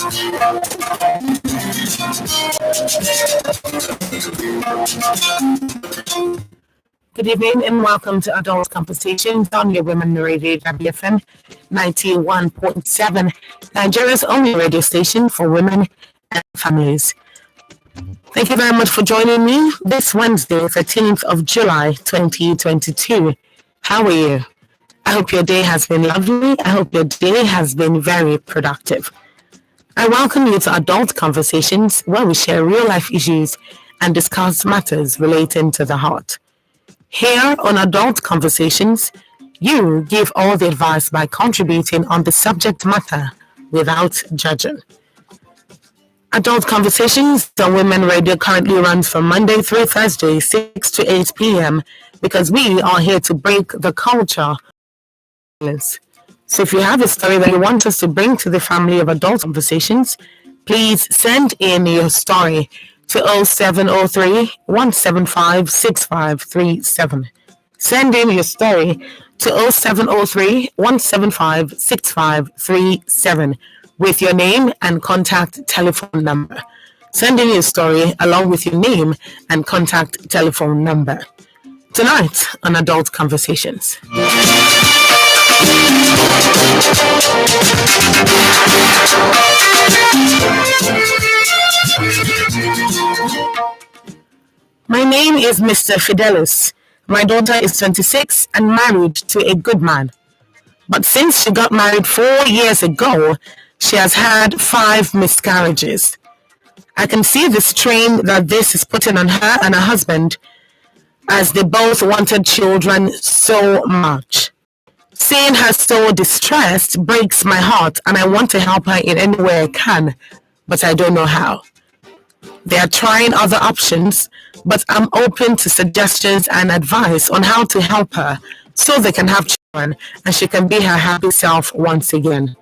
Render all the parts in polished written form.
Good evening and welcome to Adult Conversations on your Women Radio WFM 91.7, Nigeria's only radio station for women and families. Thank you very much for joining me this Wednesday, 13th of July, 2022. How are you? I hope your day has been lovely. I hope your day has been very productive. I welcome you to Adult Conversations, where we share real-life issues and discuss matters relating to the heart. Here on Adult Conversations, you give all the advice by contributing on the subject matter without judging. Adult Conversations on Women Radio currently runs from Monday through Thursday, 6 to 8 p.m. because we are here to break the culture. So if you have a story that you want us to bring to the family of Adult Conversations, please send in your story to 0703 175 6537. Send in your story to 0703 175 6537 with your name and contact telephone number. Send in your story along with your name and contact telephone number. Tonight on Adult Conversations. My name is Mr. Fidelis. My daughter is 26 and married to a good man. But since she got married 4 years ago, she has had 5 miscarriages. I can see the strain that this is putting on her and her husband, as they both wanted children so much. Seeing her so distressed breaks my heart, and I want to help her in any way I can, but I don't know how. They are trying other options, but I'm open to suggestions and advice on how to help her so they can have children and she can be her happy self once again.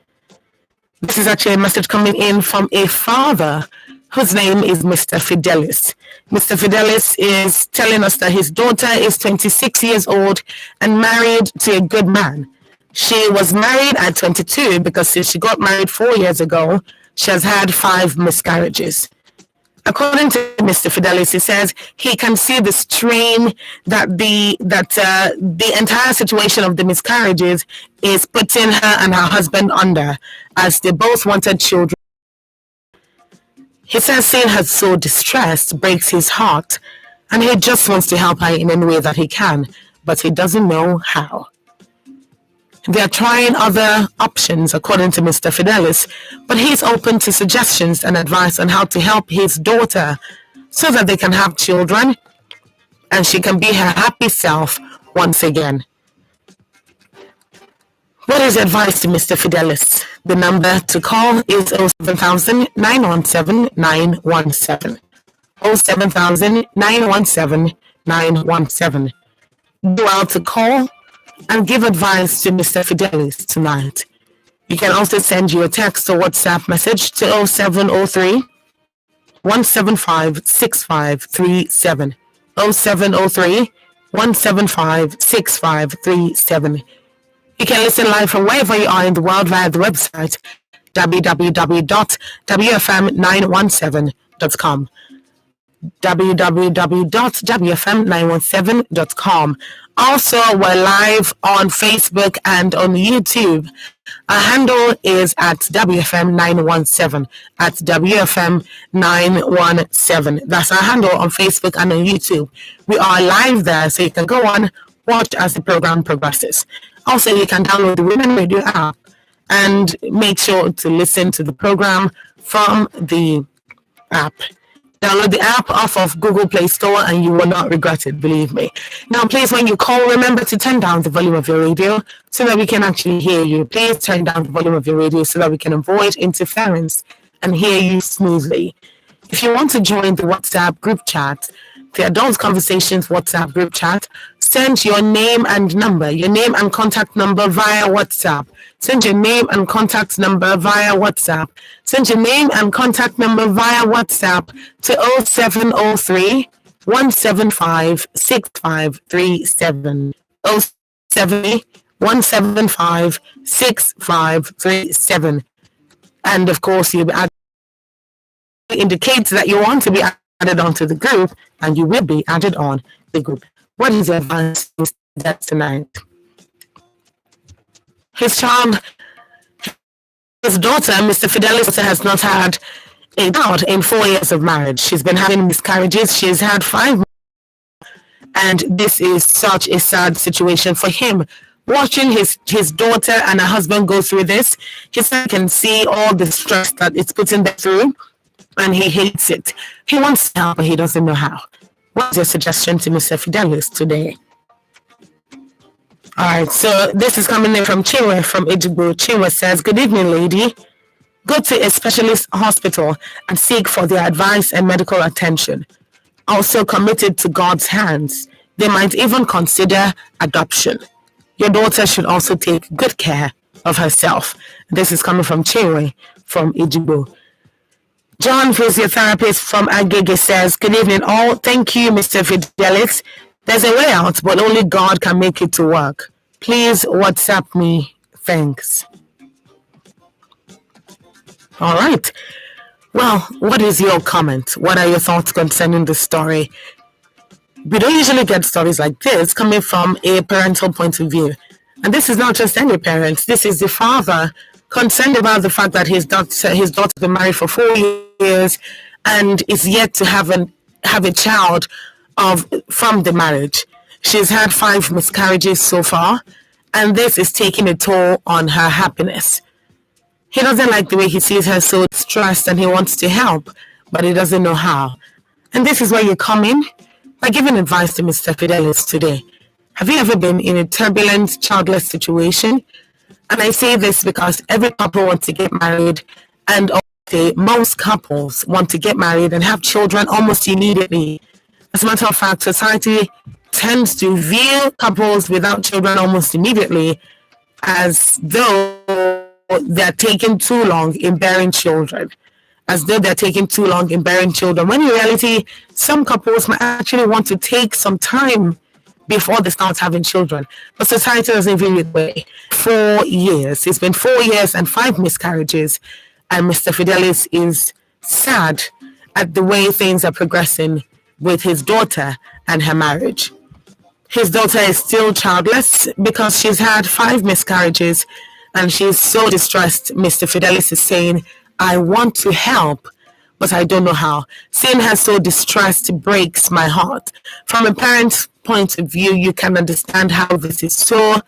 This is actually a message coming in from a father whose name is Mr. Fidelis. Mr. Fidelis is telling us that his daughter is 26 years old and married to a good man. She was married at 22 because since she got married 4 years ago, she has had 5 miscarriages. According to Mr. Fidelis, he says he can see the strain that the entire situation of the miscarriages is putting her and her husband under, as they both wanted children. He says seeing her so distressed breaks his heart, and he just wants to help her in any way that he can, but he doesn't know how. They are trying other options, according to Mr. Fidelis, but he's open to suggestions and advice on how to help his daughter so that they can have children and she can be her happy self once again. What is advice to Mr. Fidelis? The number to call is 07000 917 917. 07000 917 917. Go out to call and give advice to Mr. Fidelis tonight. You can also send your text or WhatsApp message to 0703 175 6537. 0703 175 6537. You can listen live from wherever you are in the world via the website www.wfm917.com. www.wfm917.com. Also, we're live on Facebook and on YouTube. Our handle is at WFM917, at WFM917. That's our handle on Facebook and on YouTube. We are live there, so you can go on, watch as the program progresses. Also, you can download the Women Radio app and make sure to listen to the program from the app. Download the app off of Google Play Store and you will not regret it, believe me. Now, please, when you call, remember to turn down the volume of your radio so that we can actually hear you. Please turn down the volume of your radio so that we can avoid interference and hear you smoothly. If you want to join the WhatsApp group chat, the Adult Conversations WhatsApp group chat, send your name and number, your name and contact number via WhatsApp. Send your name and contact number via WhatsApp. Send your name and contact number via WhatsApp to 0703 175 6537. 07 175 6537. and of course you indicates that you want to be added onto the group, and you will be added on the group. What is your advice tonight? His child, his daughter, Mr. Fidelis, has not had a child in 4 years of marriage. She's been having miscarriages. She's had 5, and this is such a sad situation for him. Watching his daughter and her husband go through this, he can see all the stress that it's putting them through, and he hates it. He wants to help, but he doesn't know how. What's your suggestion to Mr. Fidelis today? All right, so this is coming in from Chinwe from Ejigbo. Chinwe says, good evening, lady. Go to a specialist hospital and seek for their advice and medical attention. Also committed to God's hands. They might even consider adoption. Your daughter should also take good care of herself. This is coming from Chinwe from Ejigbo. John, physiotherapist from Agege, says, good evening all. Thank you, Mr. Fidelis. There's a way out, but only God can make it to work. Please WhatsApp me. Thanks. All right. Well, what is your comment? What are your thoughts concerning this story? We don't usually get stories like this coming from a parental point of view. And this is not just any parent. This is the father concerned about the fact that his daughter's been married for 4 years and is yet to have a child from the marriage. She's had 5 miscarriages so far, and this is taking a toll on her happiness. He doesn't like the way he sees her so stressed, and he wants to help, but he doesn't know how. And this is where you come in by giving advice to Mr. Fidelis today. Have you ever been in a turbulent, childless situation? And I say this because every couple wants to get married, and most couples want to get married and have children almost immediately. As a matter of fact, society tends to view couples without children almost immediately as though they're taking too long in bearing children. When in reality, some couples might actually want to take some time before they start having children. But society doesn't view it that way. 4 years. It's been 4 years and 5 miscarriages. And Mr. Fidelis is sad at the way things are progressing with his daughter and her marriage. His daughter is still childless because she's had 5 miscarriages, and she's so distressed. Mr. Fidelis is saying, I want to help, but I don't know how. Seeing her so distressed breaks my heart. From a parent's point of view, you can understand how this is so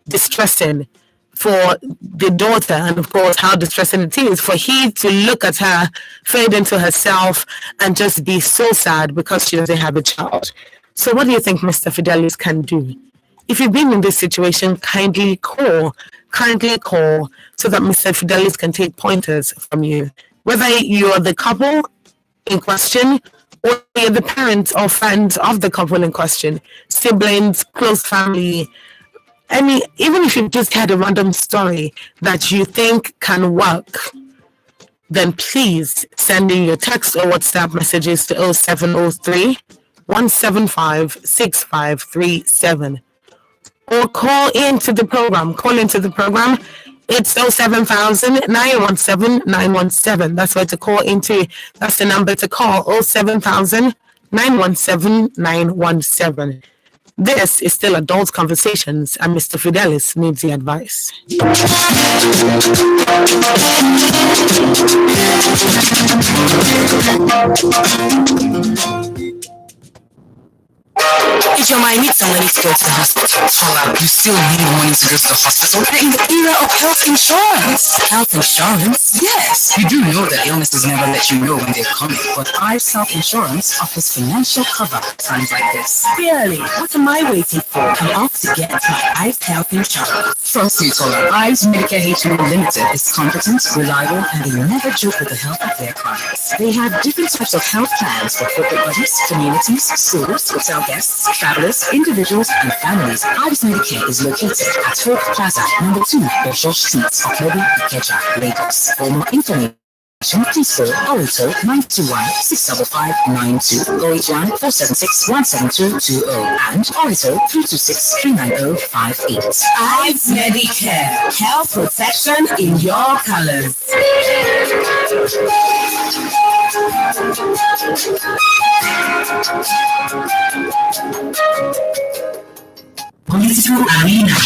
distressing for the daughter, and of course how distressing it is for he to look at her fade into herself and just be so sad because she doesn't have a child. So what do you think Mr. Fidelis can do? If you've been in this situation, kindly call so that Mr. Fidelis can take pointers from you. Whether you're the couple in question or you're the parents or friends of the couple in question, siblings, close family, even if you just had a random story that you think can work, then please send in your text or WhatsApp messages to 0703 175 6537 or call into the program. It's 07000 917 917. That's where to call into. That's the number to call, 07000 917 917. This is still Adult Conversations, and Mr. Fidelis needs the advice. If your mind needs someone, needs to go to the hospital. You still need money to go to the hospital? In the era of health insurance. Health insurance? Yes. You do know that illnesses never let you know when they're coming, but Ives Health Insurance offers financial cover at times like this. Really? What am I waiting for? I'm off to get my Ives Health Insurance. Trust me, Tola. Ives Medicare HMO Limited is competent, reliable, and they never joke with the health of their clients. They have different types of health plans for corporate bodies, communities, schools, hotel guests, travelers, individuals, and families. Ives Medicare is located at Hope Plaza, number 2, Osho Street, Oklobi, Ikeja, Lagos. For more information, Please call Orito 921-65592, 081-476-17220, and Orito 326-39058. Eyes Medicare, health protection in your colors. Political arena.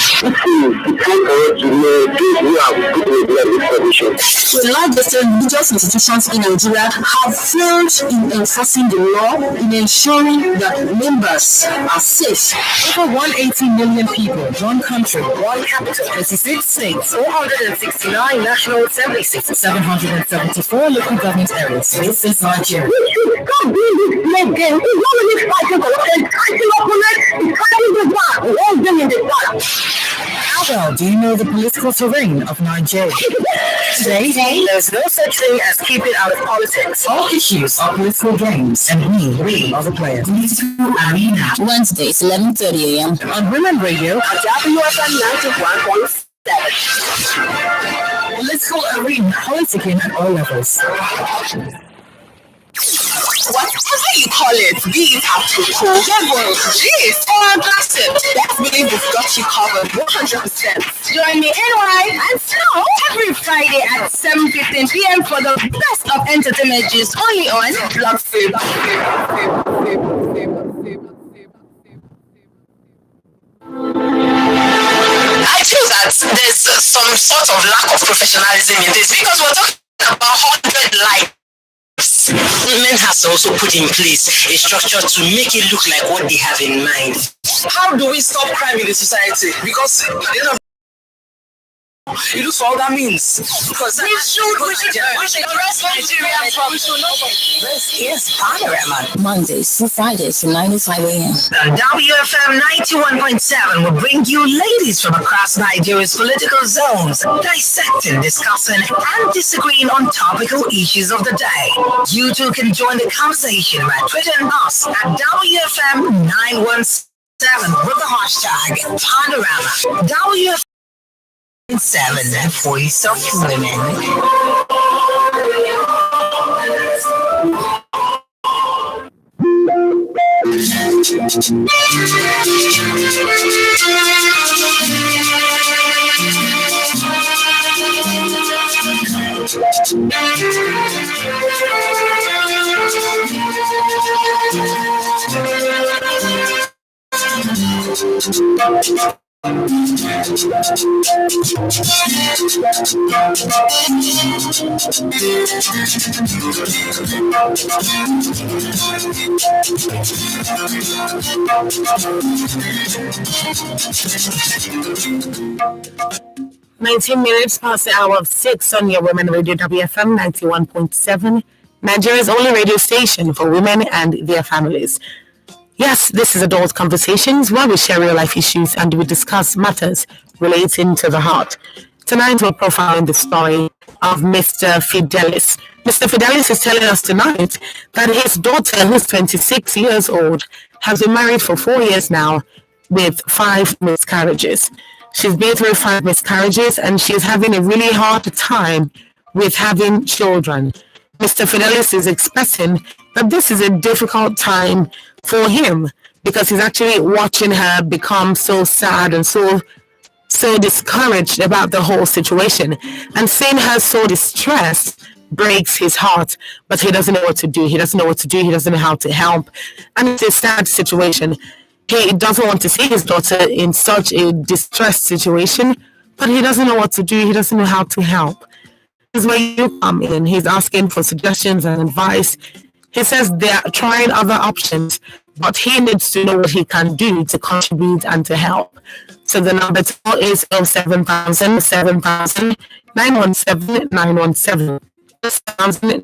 The largest religious institutions in Nigeria have failed in enforcing the law in ensuring that members are safe. Over 180 million people, one country, one capital, 26 states, 469 national assembly seats, 774 local government areas. This is Nigeria. Stop doing this leg game. It's not really fighting for what it's fighting opponents. It's fighting the war. All them in the war. How well do you know the political terrain of Nigeria? Today, there's no such thing as keep it out of politics. All issues are political games, and we are the players. Political arena. Wednesdays, 11:30 a.m. On Women Radio, WFM 91.7. political arena, politicking at all levels. Whatever you call it, be it apropos, level, gist, or gossip, that believe we've got you covered 100%. Join me NY and Snow every Friday at 7:15 p.m. for the best of entertainment gist only on Block Food. I feel that there's some sort of lack of professionalism in this because we're talking about 100 lives. Women has to also put in place a structure to make it look like what they have in mind. How do we stop crime in the society? Because at the end of it looks for all that means. Because we should address Nigeria from. This is Panorama. Mondays through Fridays from 9 to 5 a.m. WFM 91.7 will bring you ladies from across Nigeria's political zones, dissecting, discussing, and disagreeing on topical issues of the day. You too can join the conversation by tweeting us at WFM 917 with the hashtag Panorama. WFM 7, the voice of women. Minutes past the hour of 6 on your Women Radio WFM 91.7, Nigeria's only radio station for women and their families. Yes, this is Adult Conversations, where we share real life issues and we discuss matters relating to the heart. Tonight we're profiling the story of Mr. Fidelis. Mr. Fidelis is telling us tonight that his daughter, who's 26 years old, has been married for 4 years now with 5 miscarriages. She's been through 5 miscarriages and she's having a really hard time with having children. Mr. Fidelis is expressing that this is a difficult time for him because he's actually watching her become so sad and so discouraged about the whole situation, and seeing her so distressed breaks his heart, but he doesn't know what to do. He doesn't know how to help, and it's a sad situation. He doesn't want to see his daughter in such a distressed situation, but he doesn't know what to do. He doesn't know how to help. This is where you come in. He's asking for suggestions and advice. He says they're trying other options, but he needs to know what he can do to contribute and to help. So the number to call is 07,000 7,000 917 917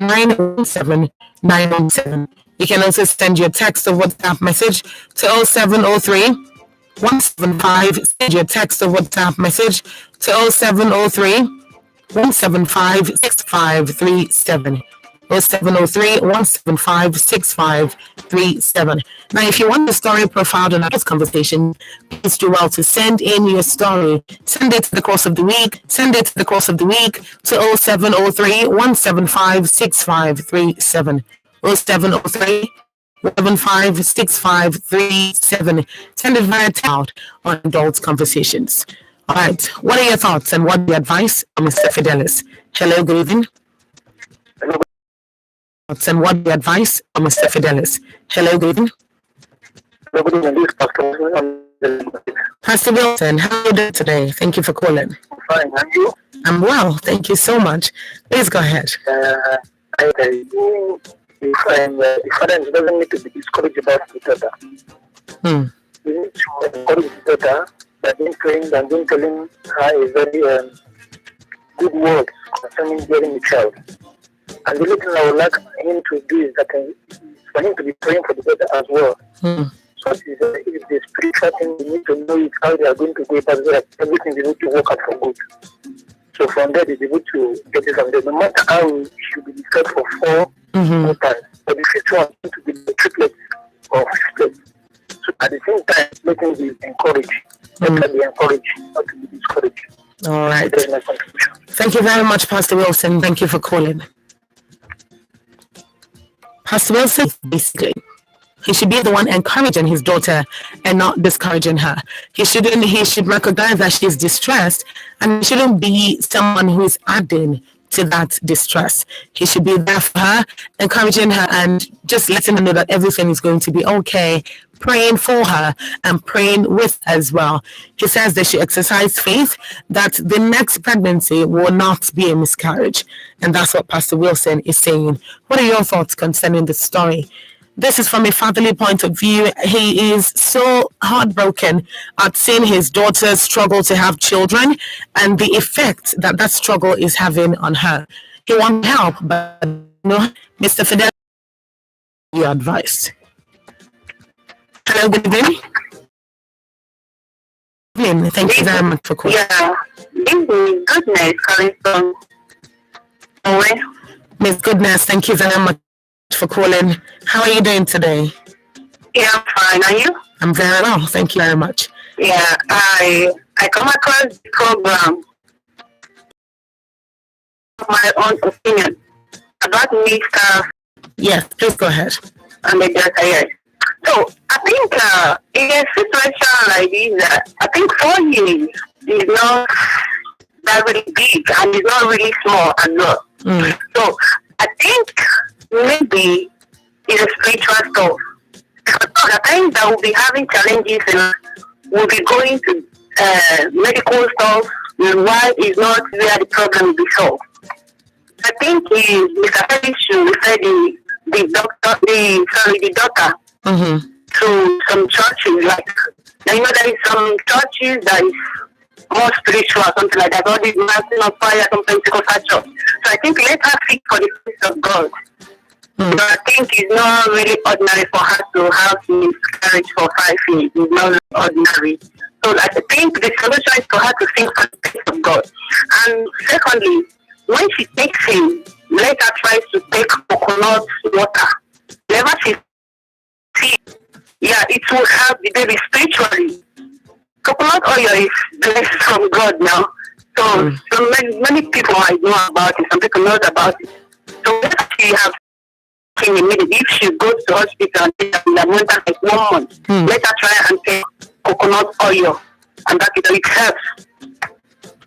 917 917. You can also send your text or WhatsApp message to 0703 175. Send your text or WhatsApp message to 0703 175 6537. 0703 175 6537. Now, if you want the story profiled in this conversation, please do well to send in your story. Send it to the course of the week. Send it to the course of the week to 0703 175 6537. 0703 175 6537. Send it via out on Adult Conversations. All right. What are your thoughts and what the advice of Mr. Fidelis? Hello, good evening. And what the advice of Mr. Fidelis? Hello, good evening. Pastor Wilson, how are you doing today? Thank you for calling. Fine, and you? I'm well. Thank you so much. Please go ahead. The father doesn't need to be discouraged about the daughter. We need to encourage the daughter by being trained and being telling her a very good word concerning bearing the child. And the only thing I would like him to do is that for him to be praying for the daughter as well. So it is the spiritual thing, we need to know it, how they are going to go about it, everything they need to work out for good. So from there, they'll be able to get it from there. No matter how we should be discussed for 4 more times, but the fifth one is to be the triplets or fifths. So at the same time, let him be encouraged. Let her be encouraged, not to be discouraged. All right. That is my contribution. Thank you very much, Pastor Wilson. Thank you for calling. Pastor Wilson, basically, he should be the one encouraging his daughter and not discouraging her. He should recognize that she's distressed and he shouldn't be someone who is adding to that distress. He should be there for her, encouraging her and just letting her know that everything is going to be okay, praying for her and praying with her as well. He says they should exercise faith that the next pregnancy will not be a miscarriage. And that's what Pastor Wilson is saying. What are your thoughts concerning the story? This is from a fatherly point of view. He is so heartbroken at seeing his daughter struggle to have children and the effect that that struggle is having on her. He wants help, but no, Mr. Fidel, your advice. Hello, good evening. Thank you very much for calling. Yeah, this is Goodness calling from Norway. Miss Goodness, thank you very much for calling. How are you doing today? Yeah, I'm fine. Are you? I'm very well. Thank you very much. Yeah, I come across the program my own opinion about Mr. Yes, please go ahead. and the daughter. Yes. So I think in a situation like this, I think 4 years is not that really big and it's not really small as well. So I think maybe it's a spiritual stuff. I think that we'll be having challenges and we'll be going to medical stuff why is not where the problem will be solved. I think Mr. Felix should refer the daughter to some churches. Like, you know, there is some churches that is more spiritual, something like that. All these Mountain of Fire, some Pentecostal church. So I think let her seek for the peace of God. But I think it's not really ordinary for her to have miscarriage for 5 years. It's not really ordinary. So I think the solution is for her to think for the peace of God. And secondly, when she takes him, let her try to take coconut water. Whenever she sees, it will help the baby spiritually. Coconut oil is blessed from God now. So many people might know about it. Some people know about it. So if she has if she goes to hospital and takes like 1 month, let her try and take coconut oil, and that it helps.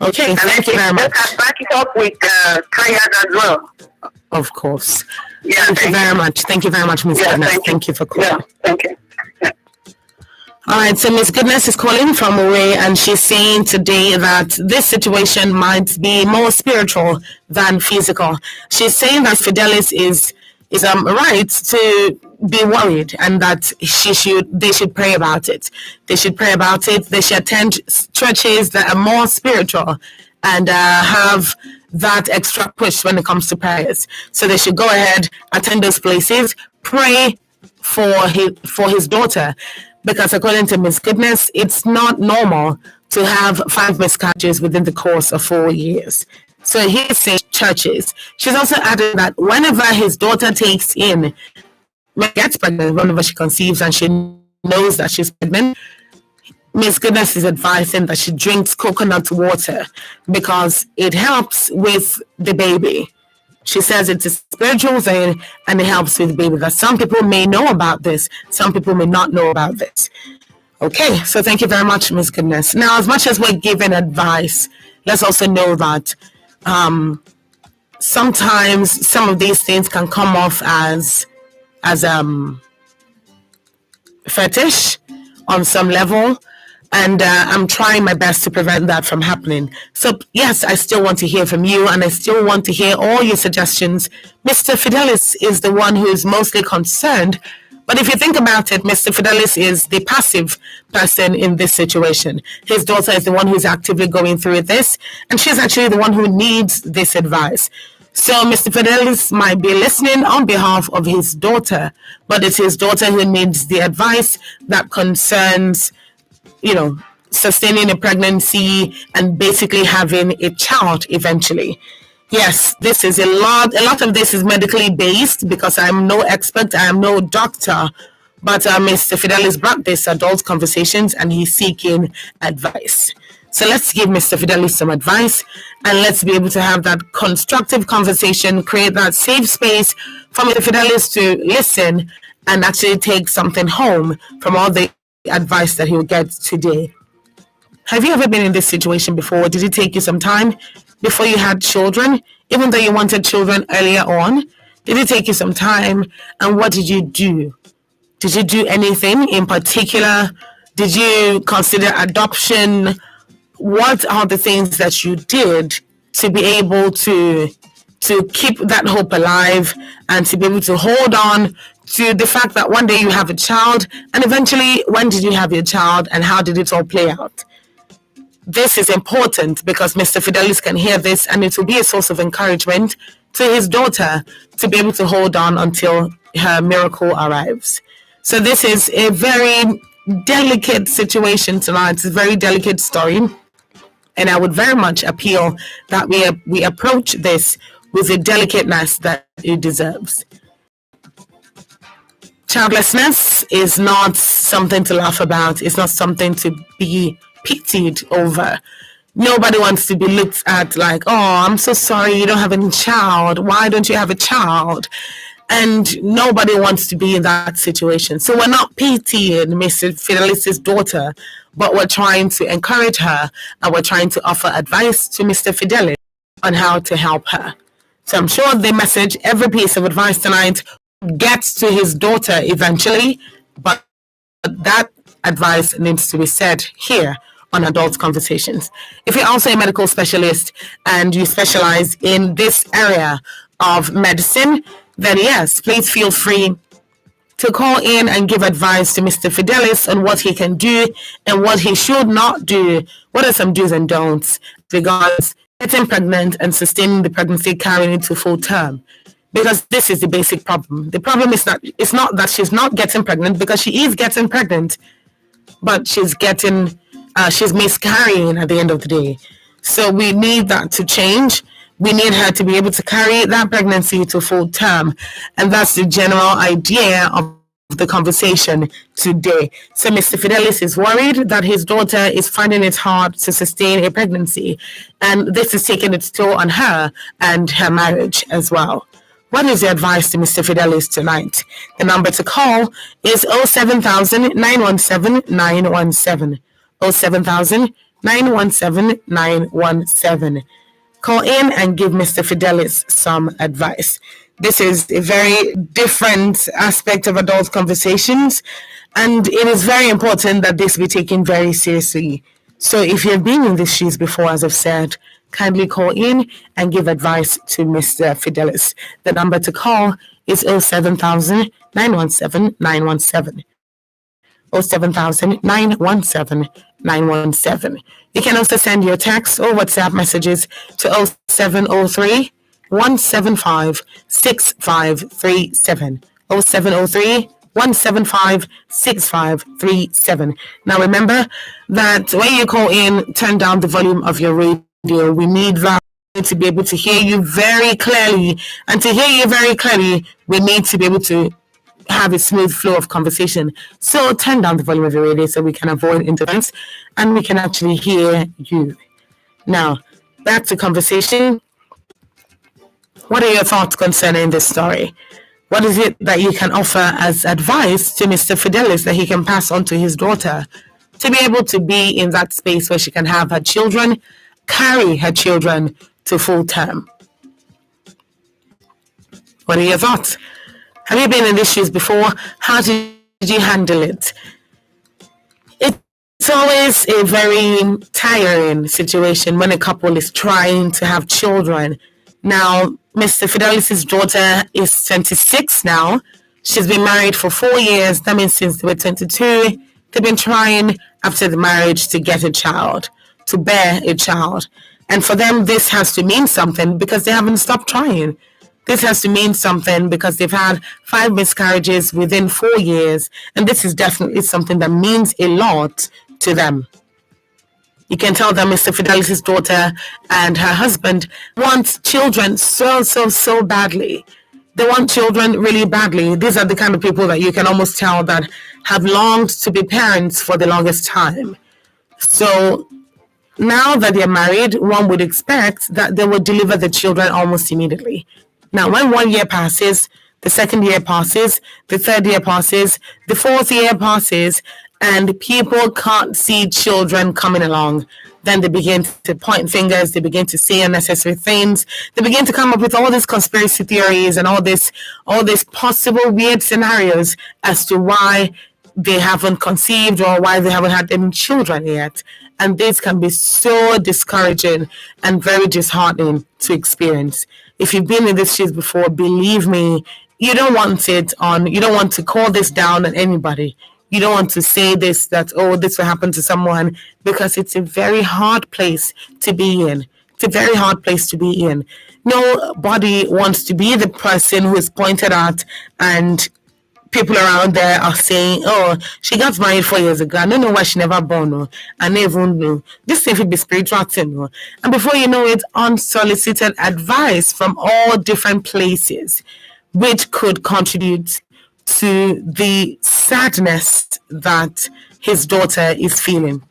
Okay, and thank you very much. Let her back it up with prayers as well. Of course. Yeah, thank you very much. Thank you very much, Ms. Goodness. Thank you for calling. Yeah, thank you. Yeah. All right, so Ms. Goodness is calling from away, and she's saying today that this situation might be more spiritual than physical. She's saying that Fidelis is right to be worried, and that they should pray about it. They should pray about it. They should attend churches that are more spiritual and have that extra push when it comes to prayers. So they should go ahead, attend those places, pray for his daughter, because according to Ms. Goodness, it's not normal to have 5 miscarriages within the course of 4 years. So he says churches. She's also added that whenever his daughter takes in, gets pregnant, whenever she conceives and she knows that she's pregnant, Miss Goodness is advising that she drinks coconut water because it helps with the baby. She says it's a spiritual thing and it helps with the baby. That some people may know about this, some people may not know about this. Okay, so thank you very much, Miss Goodness. Now, as much as we're giving advice, let's also know that sometimes some of these things can come off as fetish on some level, and I'm trying my best to prevent that from happening. So yes, I still want to hear from you, and I still want to hear all your suggestions. Mr. Fidelis is the one who is mostly concerned, but if you think about it, Mr. Fidelis is the passive person in this situation. His daughter is the one who's actively going through this, and she's actually the one who needs this advice. So Mr. Fidelis might be listening on behalf of his daughter, but it's his daughter who needs the advice that concerns, sustaining a pregnancy and basically having a child eventually. Yes, this is a lot of this is medically based because I'm no expert, I am no doctor, but Mr. Fidelis brought this adult conversations and he's seeking advice. So let's give Mr. Fidelis some advice and let's be able to have that constructive conversation, create that safe space for Mr. Fidelis to listen and actually take something home from all the advice that he'll get today. Have you ever been in this situation before? Did it take you some time before you had children, even though you wanted children earlier on? Did it take you some time? And what did you do? Did you do anything in particular? Did you consider adoption? What are the things that you did to be able to keep that hope alive and to be able to hold on to the fact that one day you have a child? And eventually, when did you have your child and how did it all play out? This is important because Mr. Fidelis can hear this and it will be a source of encouragement to his daughter to be able to hold on until her miracle arrives. So this is a very delicate situation tonight. It's a very delicate story. And I would very much appeal that we approach this with the delicateness that it deserves. Childlessness is not something to laugh about. It's not something to be pitied over. Nobody wants to be looked at like, oh, I'm so sorry you don't have a child. Why don't you have a child? And nobody wants to be in that situation. So we're not pitying Mr. Fidelis' daughter, but we're trying to encourage her and we're trying to offer advice to Mr. Fidelis on how to help her. So I'm sure the message, every piece of advice tonight gets to his daughter eventually, but that advice needs to be said here on Adult Conversations. If you're also a medical specialist and you specialize in this area of medicine, then yes, please feel free to call in and give advice to Mr. Fidelis on what he can do and what he should not do. What are some do's and don'ts regards getting pregnant and sustaining the pregnancy, carrying it to full term? Because this is the basic problem. The problem is it's not that she's not getting pregnant, because she is getting pregnant, but she's miscarrying at the end of the day. So we need that to change. We need her to be able to carry that pregnancy to full term. And that's the general idea of the conversation today. So Mr. Fidelis is worried that his daughter is finding it hard to sustain a pregnancy. And this is taking its toll on her and her marriage as well. What is the advice to Mr. Fidelis tonight? The number to call is 07000 917 917. 07000 917 917. Call in and give Mr. Fidelis some advice. This is a very different aspect of adult conversations, and it is very important that this be taken very seriously. So if you've been in these shoes before, as I've said, kindly call in and give advice to Mr. Fidelis. The number to call is 07000 917 917. 07000 917 917. You can also send your text or WhatsApp messages to 0703 175 6537. 0703 175 6537. Now remember that when you call in, turn down the volume of your radio. We need that to be able to hear you very clearly. And to hear you very clearly, we need to be able to have a smooth flow of conversation. So turn down the volume of the radio so we can avoid interference and we can actually hear you. Now, back to conversation. What are your thoughts concerning this story? What is it that you can offer as advice to Mr. Fidelis that he can pass on to his daughter to be able to be in that space where she can have her children, carry her children to full term? What are your thoughts? Have you been in these shoes before? How did you handle it? It's always a very tiring situation when a couple is trying to have children. Now, Mr. Fidelis' daughter is 26 now. She's been married for 4 years. That means since they were 22, they've been trying after the marriage to get a child, to bear a child. And for them, this has to mean something because they haven't stopped trying. This has to mean something because they've had 5 miscarriages within 4 years. And this is definitely something that means a lot to them. You can tell that Mr. Fidelis' daughter and her husband want children so badly. They want children really badly. These are the kind of people that you can almost tell that have longed to be parents for the longest time. So now that they're married, one would expect that they will deliver the children almost immediately. Now, when 1 year passes, the second year passes, the third year passes, the fourth year passes, and people can't see children coming along, then they begin to point fingers, they begin to say unnecessary things, they begin to come up with all these conspiracy theories and all this possible weird scenarios as to why they haven't conceived or why they haven't had any children yet. And this can be so discouraging and very disheartening to experience. If you've been in this shoes before, believe me, you don't want to call this down on anybody. You don't want to say this, that, oh, this will happen to someone, because it's a very hard place to be in. It's a very hard place to be in. Nobody wants to be the person who is pointed at and people around there are saying, oh, she got married 4 years ago. I don't know why she never born. No. I never knew. This thing would be spiritual thing. No. And before you know it, unsolicited advice from all different places, which could contribute to the sadness that his daughter is feeling.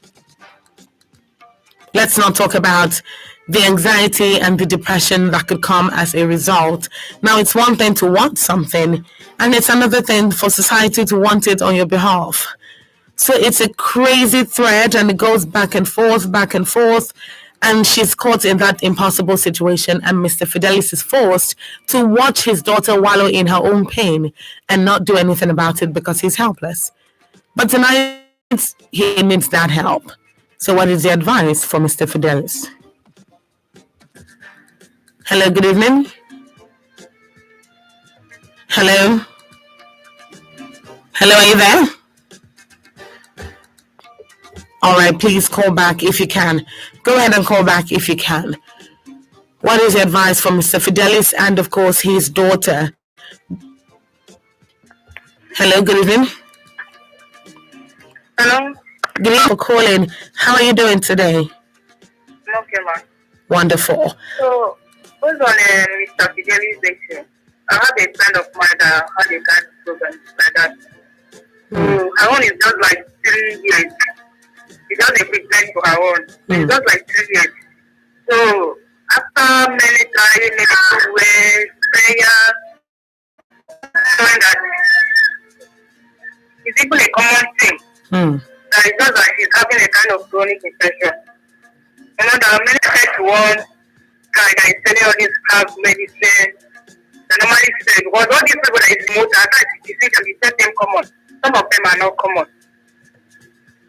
Let's not talk about the anxiety and the depression that could come as a result. Now, it's one thing to want something, and it's another thing for society to want it on your behalf. So it's a crazy thread, and it goes back and forth, and she's caught in that impossible situation, and Mr. Fidelis is forced to watch his daughter wallow in her own pain and not do anything about it because he's helpless. But tonight, he needs that help. So what is the advice for Mr. Fidelis? Hello, good evening. Hello? Hello, are you there? All right, please call back if you can. Go ahead and call back if you can. What is the advice from Mr. Fidelis and, of course, his daughter? Hello, good evening. Hello? Good evening for calling. How are you doing today? Okay, ma. Wonderful. So, who's on Mr. Fidelis' lecture? I have a friend of mine that had a kind of program like that. So, her own is just like 3 years. She does a quick time for her own. It's just like 3 years. So, after many trying, many ways, prayer, showing that it's even a common thing. That it's just like she's having a kind of chronic infection. You know, there are many types to one guy that is selling all these herbs, medicine. I normally say, because all these people that is smoke, I can't see can be certain common. Some of them are not common.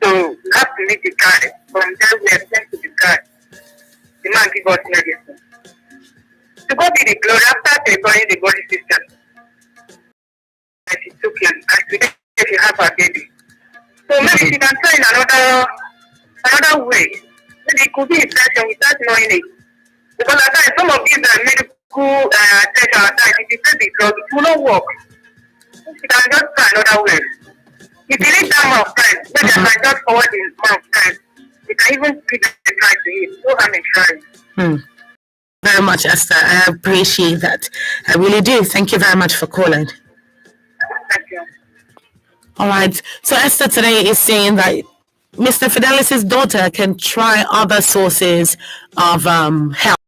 So we have to meet the guy. From there we are sent to the guy. The man give us medicine. To God be the glory after preparing the body system. And she took him. And today she have her baby. So maybe she can try in another way. Maybe it could be infection without knowing it. Because at times some of these medical attention at times, if you take the drug, it will not work. She can just try another way. If you need that amount of time, maybe I can just forward the amount of time. You can even give the try to it. No harm in trying. Very much, Esther. I appreciate that. I really do. Thank you very much for calling. Thank you. All right. So Esther today is saying that Mr. Fidelis's daughter can try other sources of help.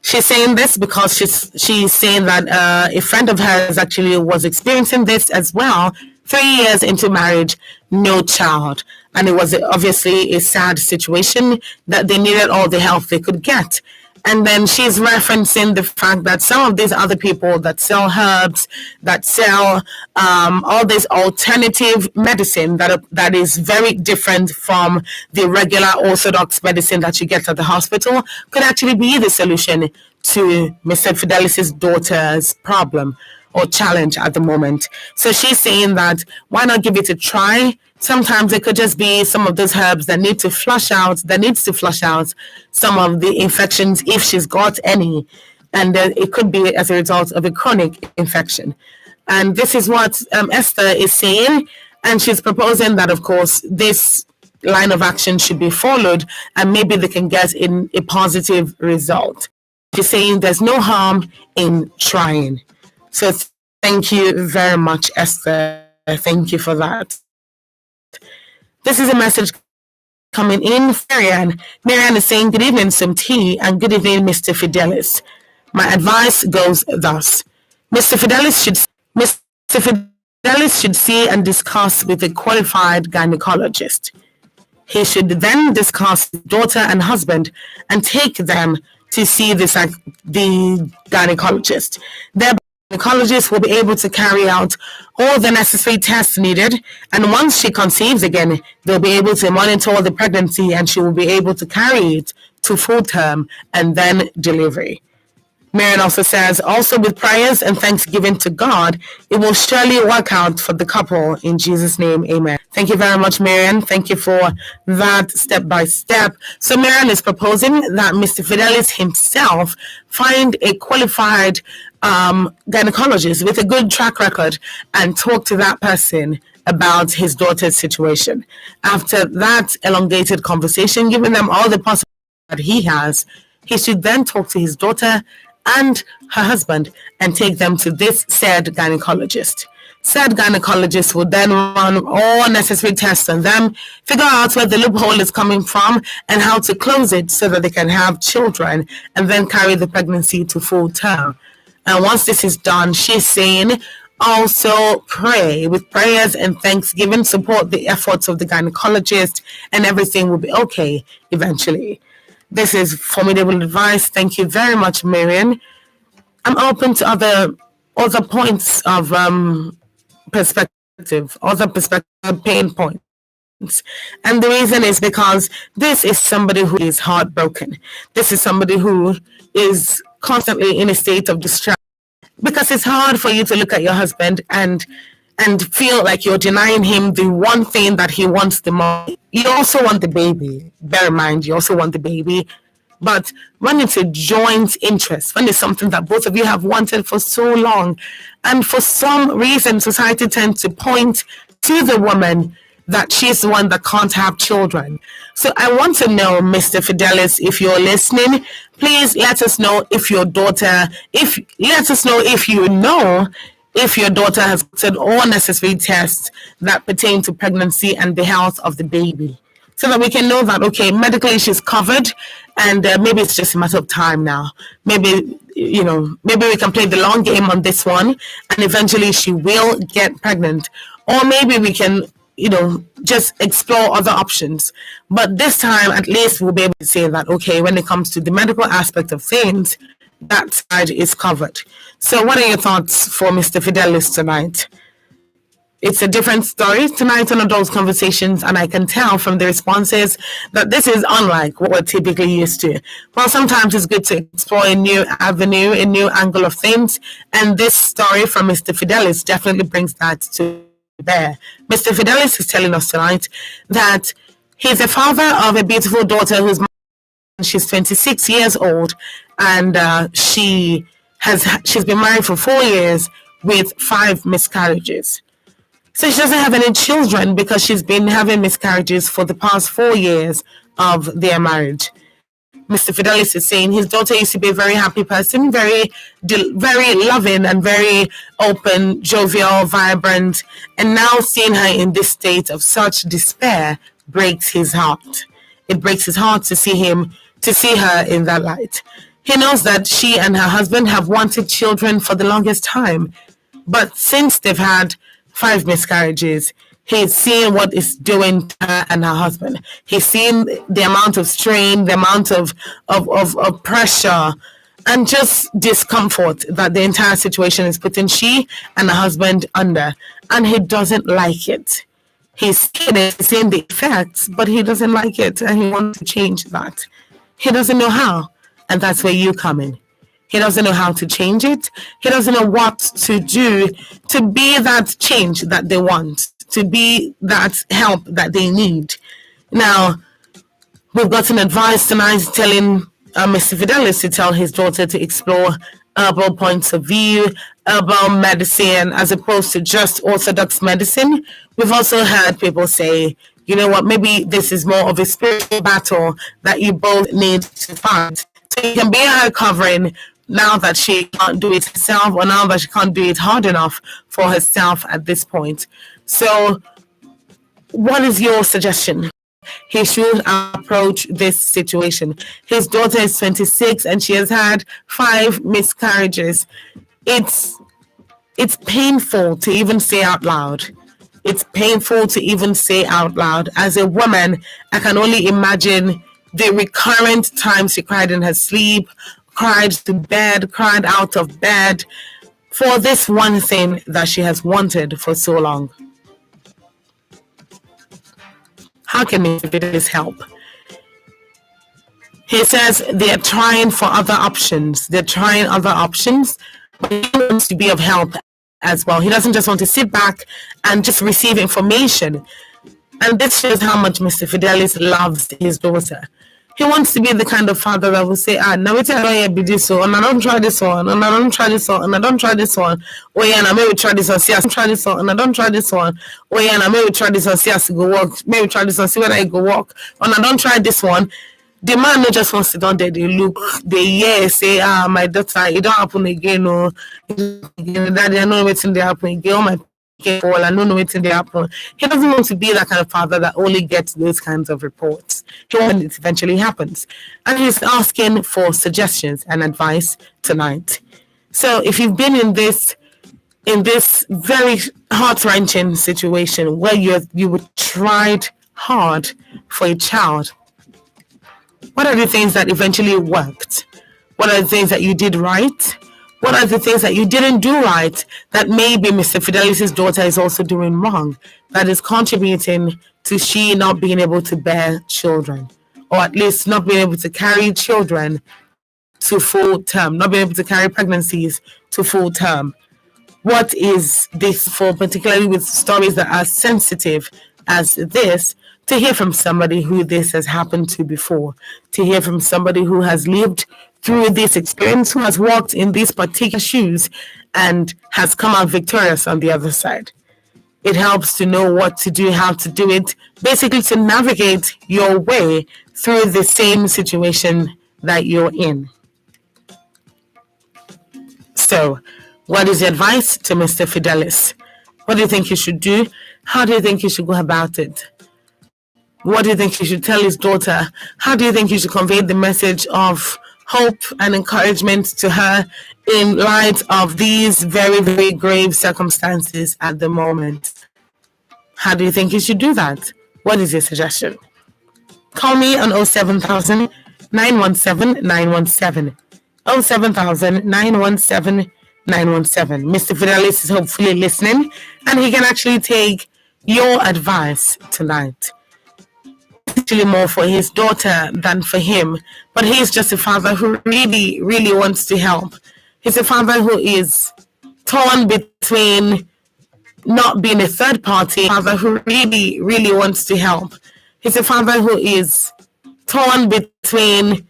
She's saying this because she's saying that a friend of hers actually was experiencing this as well. 3 years into marriage, no child. And it was obviously a sad situation that they needed all the help they could get. And then she's referencing the fact that some of these other people that sell herbs, that sell all this alternative medicine that is very different from the regular orthodox medicine that you get at the hospital could actually be the solution to Mr. Fidelis's daughter's problem or challenge at the moment. So she's saying that why not give it a try? Sometimes it could just be some of those herbs that needs to flush out some of the infections if she's got any. And it could be as a result of a chronic infection. And this is what Esther is saying. And she's proposing that, of course, this line of action should be followed and maybe they can get in a positive result. She's saying there's no harm in trying. So thank you very much, Esther. Thank you for that. This is a message coming in. Marianne is saying, good evening, some tea, and good evening, Mr. Fidelis. My advice goes thus. Mr. Fidelis should see and discuss with a qualified gynecologist. He should then discuss with daughter and husband and take them to see the gynecologist. Thereby, the gynecologist will be able to carry out all the necessary tests needed, and once she conceives again, they'll be able to monitor the pregnancy and she will be able to carry it to full term and then delivery. Marian also says, also with prayers and thanksgiving to God, it will surely work out for the couple. In Jesus' name, amen. Thank you very much, Marian. Thank you for that step by step. So Marian is proposing that Mr. Fidelis himself find a qualified gynecologist with a good track record and talk to that person about his daughter's situation. After that elongated conversation, giving them all the possibilities that he has, he should then talk to his daughter and her husband and take them to this said gynecologist. Said gynecologist will then run all necessary tests on them, figure out where the loophole is coming from and how to close it so that they can have children and then carry the pregnancy to full term. And once this is done, she's saying, also pray with prayers and thanksgiving, support the efforts of the gynecologist, and everything will be okay eventually. This is formidable advice. Thank you very much, Marian. I'm open to other points of perspective, pain points. And the reason is because this is somebody who is heartbroken. This is somebody who is constantly in a state of distress. Because it's hard for you to look at your husband and feel like you're denying him the one thing that he wants the most. You also want the baby. Bear in mind, you also want the baby. But when it's a joint interest, when it's something that both of you have wanted for so long, and for some reason society tends to point to the woman that she's the one that can't have children. So I want to know, Mr. Fidelis, if you're listening, please let us know if your daughter, if your daughter has done all necessary tests that pertain to pregnancy and the health of the baby, so that we can know that, okay, medically she's covered, and maybe it's just a matter of time now. Maybe we can play the long game on this one, and eventually she will get pregnant. Or maybe we can, just explore other options. But this time, at least we'll be able to say that, okay, when it comes to the medical aspect of things, that side is covered. So what are your thoughts for Mr. Fidelis tonight? It's a different story tonight on Adult Conversations, and I can tell from the responses that this is unlike what we're typically used to. Well, sometimes it's good to explore a new avenue, a new angle of things, and this story from Mr. Fidelis definitely brings that to bear. Mr. Fidelis is telling us tonight that he's a father of a beautiful daughter who's she's 26 years old, and she's been married for 4 years with 5 miscarriages. So she doesn't have any children because she's been having miscarriages for the past 4 years of their marriage. Mr. Fidelis is saying his daughter used to be a very happy person, very loving and very open, jovial, vibrant, and now seeing her in this state of such despair breaks his heart. It breaks his heart to see her in that light. He knows that she and her husband have wanted children for the longest time, but since they've had 5 miscarriages, he's seeing what it's doing to her and her husband. He's seeing the amount of strain, the amount of pressure, and just discomfort that the entire situation is putting she and her husband under. And he doesn't like it. He's seeing the effects, but he doesn't like it, and he wants to change that. He doesn't know how, and that's where you come in. He doesn't know how to change it. He doesn't know what to do to be that change that they want, to be that help that they need. Now, we've gotten advice tonight telling Mr. Fidelis to tell his daughter to explore herbal points of view, herbal medicine, as opposed to just orthodox medicine. We've also heard people say, you know what, maybe this is more of a spiritual battle that you both need to fight. So you can be her covering now that she can't do it herself, or now that she can't do it hard enough for herself at this point. So what is your suggestion? He should approach this situation. His daughter is 26 and she has had 5 miscarriages. It's painful to even say out loud. It's painful to even say out loud. As a woman, I can only imagine the recurrent times she cried in her sleep, cried to bed, cried out of bed for this one thing that she has wanted for so long. How can Mr. Fidelis help? He says they're trying for other options. They're trying other options, but he wants to be of help as well. He doesn't just want to sit back and just receive information. And this shows how much Mr. Fidelis loves his daughter. He wants to be the kind of father that will say, now I don't do this one, and I don't try this one, and I don't try this one, and I don't try this one. Oh yeah, and I maybe try this one, see I try this one, and I don't try this one. Oh yeah, and I maybe try this one, see I go walk. Maybe try this one, see whether I go walk. And I don't try this one. The man not just wants to down there, they look, they say, my daughter, it don't happen again, no. Daddy, I know waiting to happen again. Oh my careful, I don't know waiting to happen. He doesn't want to be that kind of father that only gets those kinds of reports. He wants it eventually happens. And he's asking for suggestions and advice tonight. So if you've been in this very heart-wrenching situation where you tried hard for a child, what are the things that eventually worked? What are the things that you did right? What are the things that you didn't do right that maybe Mr. Fidelis' daughter is also doing wrong, that is contributing to she not being able to bear children, or at least not being able to carry children to full term, not being able to carry pregnancies to full term? What is this for, particularly with stories that are sensitive as this, to hear from somebody who this has happened to before, to hear from somebody who has lived through this experience, who has walked in these particular shoes and has come out victorious on the other side. It helps to know what to do, how to do it, basically to navigate your way through the same situation that you're in. So, what is the advice to Mr. Fidelis? What do you think he should do? How do you think he should go about it? What do you think he should tell his daughter? How do you think he should convey the message of hope and encouragement to her in light of these very, very grave circumstances at the moment? How do you think he should do that? What is your suggestion? Call me on 07000 917 917. 07000 917 917. Mr. Fidelis is hopefully listening, and he can actually take your advice tonight. Actually more for his daughter than for him, but he's just a father who really, really wants to help. He's a father who is torn between not being a third party, father who really, really wants to help. He's a father who is torn between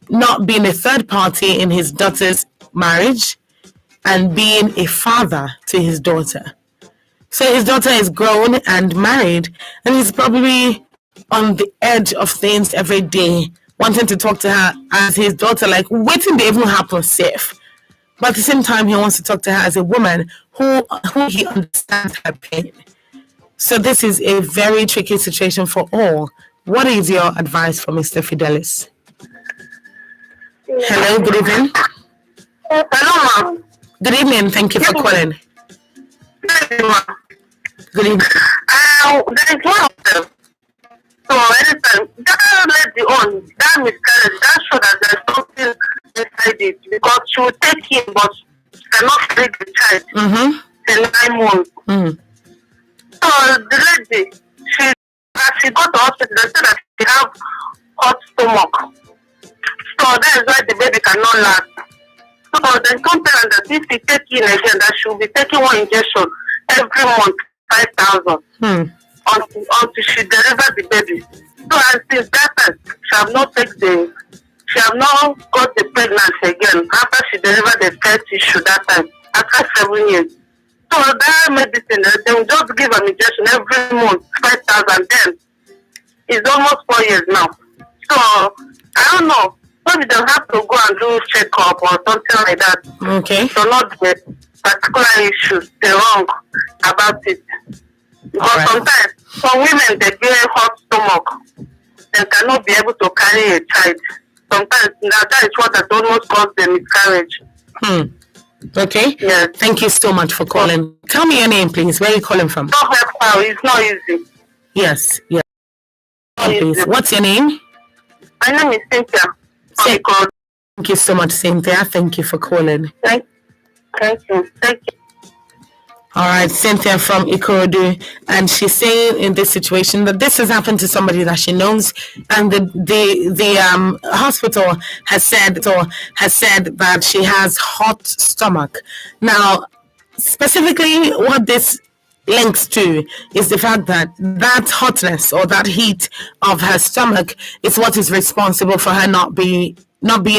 not being a third party in his daughter's marriage and being a father to his daughter. So his daughter is grown and married, and he's probably on the edge of things every day, wanting to talk to her as his daughter, like, waiting they even happen safe. But at the same time, he wants to talk to her as a woman who he understands her pain. So this is a very tricky situation for all. What is your advice for Mr. Fidelis? Hello, good evening. Hello, ma'am. Good evening. Thank you for calling. Good evening. There is one of them. So anytime that lady on that miscarriage, that show that there's something inside it because she will take him, but she cannot feed the child till 9 months. So the lady, as she got to hospital, they said that she have hot stomach. So that is why the baby cannot last. So they told her that if she take in again, that she will be taking one injection every month, 5,000. Until she deliver the baby. So and since that time, she have not got the pregnancy again after she delivered the first issue that time, after 7 years. So that medicine, they will just give an injection every month, 5,000. Then it's almost 4 years now. So I don't know. Maybe they'll have to go and do check-up or something like that. Okay. So not the particular issues, they're wrong about it. Because sometimes some women they get hot stomach and cannot be able to carry a child. Sometimes that is what has almost caused the miscarriage. Okay. Yes. Thank you so much for calling. Tell me your name, please. Where are you calling from? It's not easy. Yes. Please. What's your name? My name is Cynthia. Thank you so much, Cynthia. Thank you for calling. Thank you. All right, Cynthia from Ikorodu, and she's saying in this situation that this has happened to somebody that she knows, and the hospital has said that she has hot stomach. Now, specifically, what this links to is the fact that hotness or that heat of her stomach is what is responsible for her not being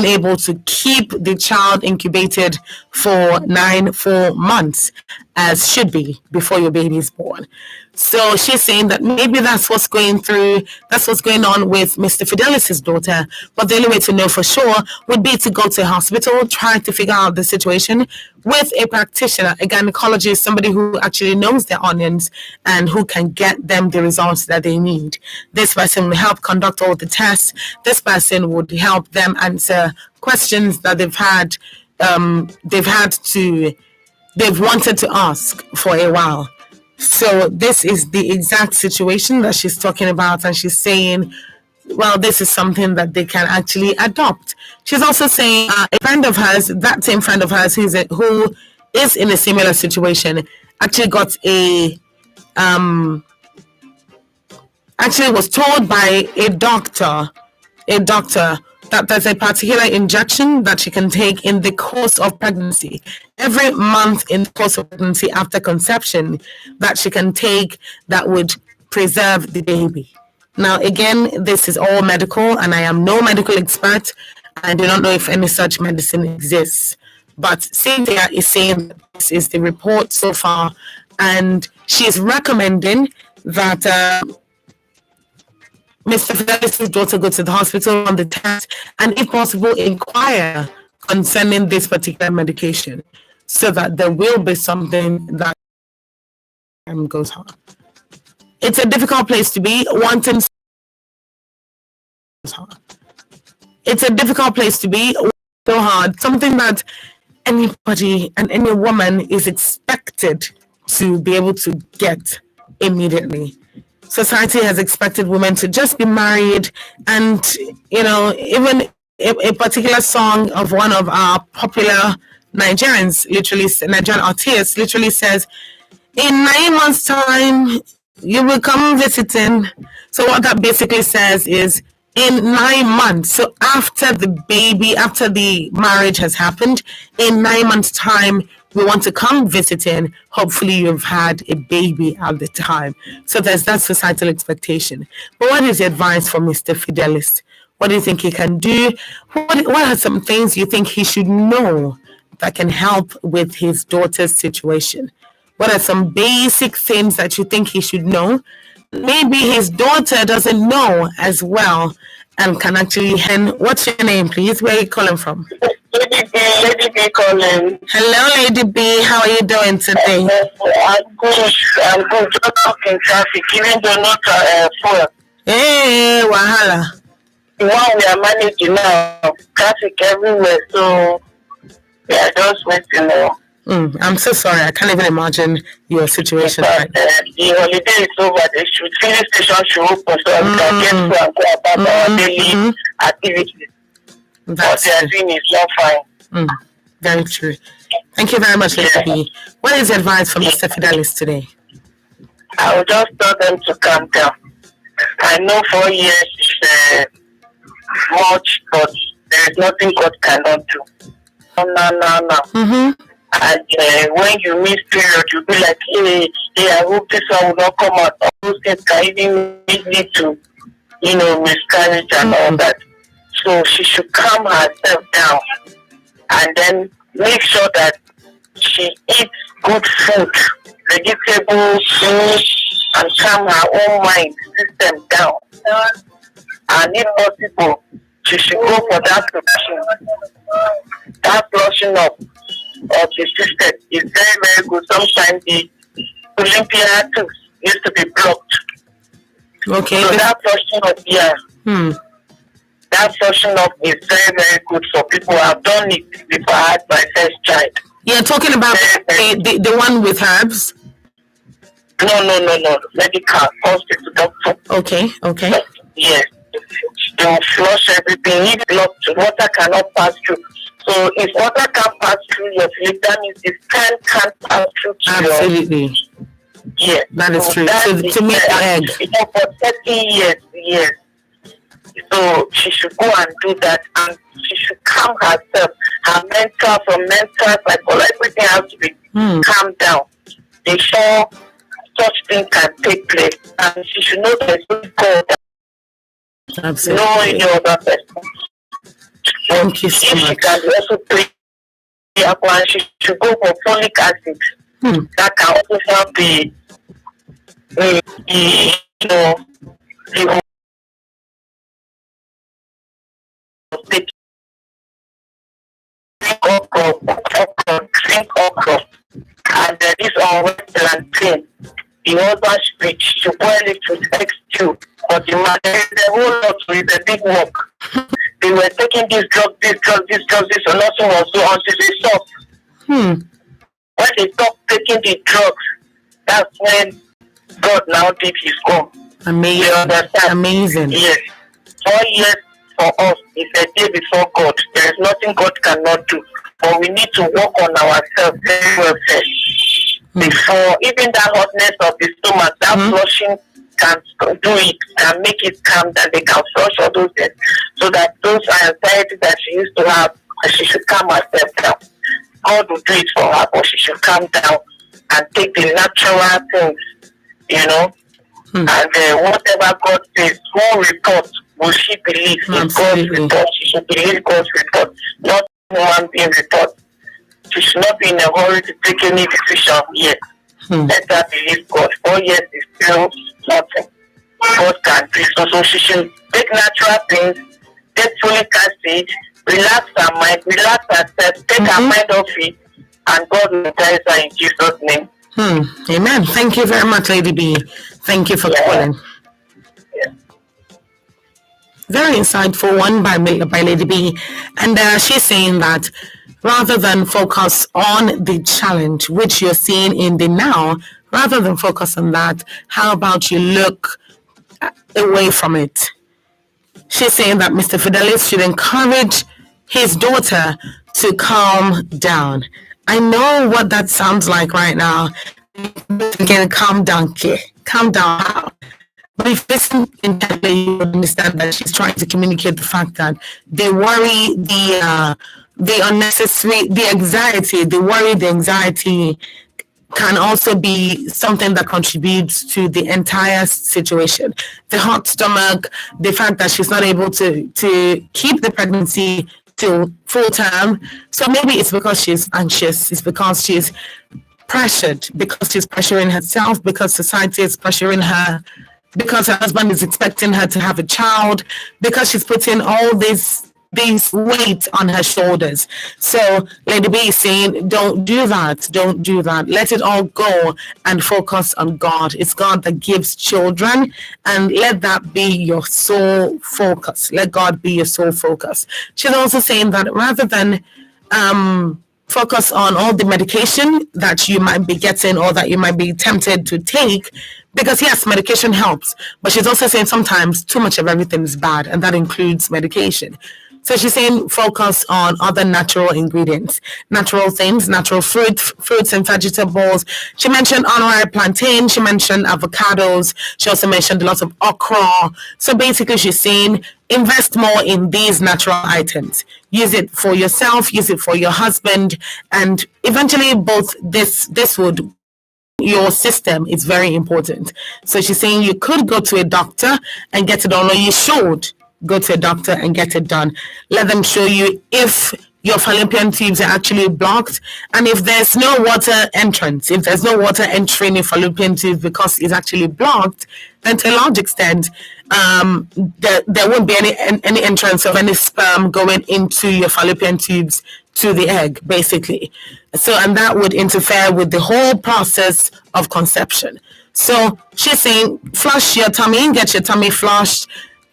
able to keep the child incubated for 4 months as should be before your baby is born. So she's saying that maybe that's what's going on with Mr. Fidelis' daughter. But the only way to know for sure would be to go to a hospital, try to figure out the situation with a practitioner, a gynecologist, somebody who actually knows their onions and who can get them the results that they need. This person will help conduct all the tests. This person would help them answer questions that they've wanted to ask for a while. So this is the exact situation that she's talking about, and she's saying, well, this is something that they can actually adopt. She's also saying a friend of hers, that same friend of hers who is in a similar situation, actually was told by a doctor that there's a particular injection that she can take in the course of pregnancy, every month in the course of pregnancy after conception, that she can take that would preserve the baby. Now, again, this is all medical, and I am no medical expert. I do not know if any such medicine exists. But Cynthia is saying that this is the report so far, and she is recommending that Mr. Fidelis' daughter go to the hospital on the test and, if possible, inquire concerning this particular medication so that there will be something that goes on. It's a difficult place to be. It's a difficult place to be. So hard. Something that anybody and any woman is expected to be able to get immediately. Society has expected women to just be married, and even a particular song of one of our popular Nigerian artists literally says, in 9 months' time you will come visiting. So what that basically says is, in 9 months, so after the marriage has happened, in 9 months' time, we want to come visiting. Hopefully you've had a baby at the time. So there's that societal expectation. But what is the advice for Mr. Fidelis? What do you think he can do? What are some things you think he should know that can help with his daughter's situation? What are some basic things that you think he should know? Maybe his daughter doesn't know as well and can actually what's your name, please? Where are you calling from? Lady B calling. Hello, Lady B. How are you doing today? I'm good. Just talking traffic, even though not full. Hey, wahala. Now we are managing now. Traffic everywhere, so we are just waiting. I'm so sorry. I can't even imagine your situation. But the holiday is over. The filling station should open so we can get to and go about our daily activities. What they are doing is not fine. Very true. Thank you very much, Lady B. What is the advice from Mr. Fidelis today? I will just tell them to calm down. I know 4 years is much, but there is nothing God cannot do. No. And when you miss period, you'll be like, hey, I hope this one will not come out. All those things can even lead to, miscarriage and all that. So she should calm herself down and then make sure that she eats good food, vegetables, fruits, and calm her own mind system down. And if possible, she should go for that flushing. That flushing up of the system is very, very good. Sometimes the Olympia tubes used to be blocked. Okay. So that flushing up, that flushing up is very, very good for people who have done it before I had my first child. You're talking about the one with herbs? No. Medical, hospital, doctor. Okay. Yes. They will flush everything. If blocked, water cannot pass through. So if water can't pass through your fluid, that means the sperm can't pass through to Absolutely. Yes. That is true. To make the egg. For 30 years, yes. So she should go and do that, and she should calm herself. Her mental, psychological, everything has to be calmed down before such thing can take place. And she should know that it's God. Absolutely. No any other person. Thank you so much. She can also pray, and she should go for folic acid. That can also help the drink okra, and this on plantain. The husband speech to boil it with egg stew. But the man, the whole lot with a big work. They were taking this drug, and nothing was so until they stopped. When they stopped taking the drugs, that's when God now did his own. Amazing. Yes. 4 years for us is a day before God. There is nothing God cannot do. But we need to work on ourselves very well first. Before even that hotness of the stomach, that flushing can do it, can make it calm down. They can flush all those things. So that those anxieties that she used to have, she should calm herself down. God will do it for her, but she should calm down and take the natural things, And whatever God says, who report will she believe? If God's report, she should believe God's report, not human being report. She should not be in a hurry to take any decision yet. Let her believe God. 4 years is still nothing. God can do so she should take natural things, take folic acid, relax her mind, relax herself, take her mind off it, and God will guide her in Jesus' name. Amen. Thank you very much, Lady B. Thank you for calling. Yeah. Very insightful one by Lady B. And she's saying that rather than focus on the challenge, which you're seeing in the now, rather than focus on that, how about you look away from it? She's saying that Mr. Fidelis should encourage his daughter to calm down. I know what that sounds like right now. Again, calm down, kid. Calm down. How? But if you listen intently, you understand that she's trying to communicate the fact that they worry, the unnecessary, the anxiety, the anxiety can also be something that contributes to the entire situation. The hot stomach, the fact that she's not able to keep the pregnancy till full term. So maybe it's because she's anxious. It's because she's pressured, because she's pressuring herself, because society is pressuring her. because her husband is expecting her to have a child, because she's putting all these weight on her shoulders. So Lady B is saying, don't do that. Don't do that. Let it all go and focus on God. It's God that gives children, and let that be your sole focus. Let God be your sole focus. She's also saying that rather than focus on all the medication that you might be getting or that you might be tempted to take, because yes, medication helps, but she's also saying sometimes too much of everything is bad, and that includes medication. So she's saying focus on other natural ingredients, natural things, natural fruits and vegetables. She mentioned honorary plantain. She mentioned avocados. She also mentioned a lot of okra. So basically she's saying invest more in these natural items. Use it for yourself, use it for your husband, and eventually both this would, your system is very important. So she's saying you could go to a doctor and get it done, or you should go to a doctor and get it done. Let them show you if your fallopian tubes are actually blocked, and if there's no water entrance, if there's no water entering your fallopian tube because it's actually blocked, then to a large extent there won't be any entrance of any sperm going into your fallopian tubes to the egg, basically. So, and that would interfere with the whole process of conception. So she's saying flush your tummy, get your tummy flushed,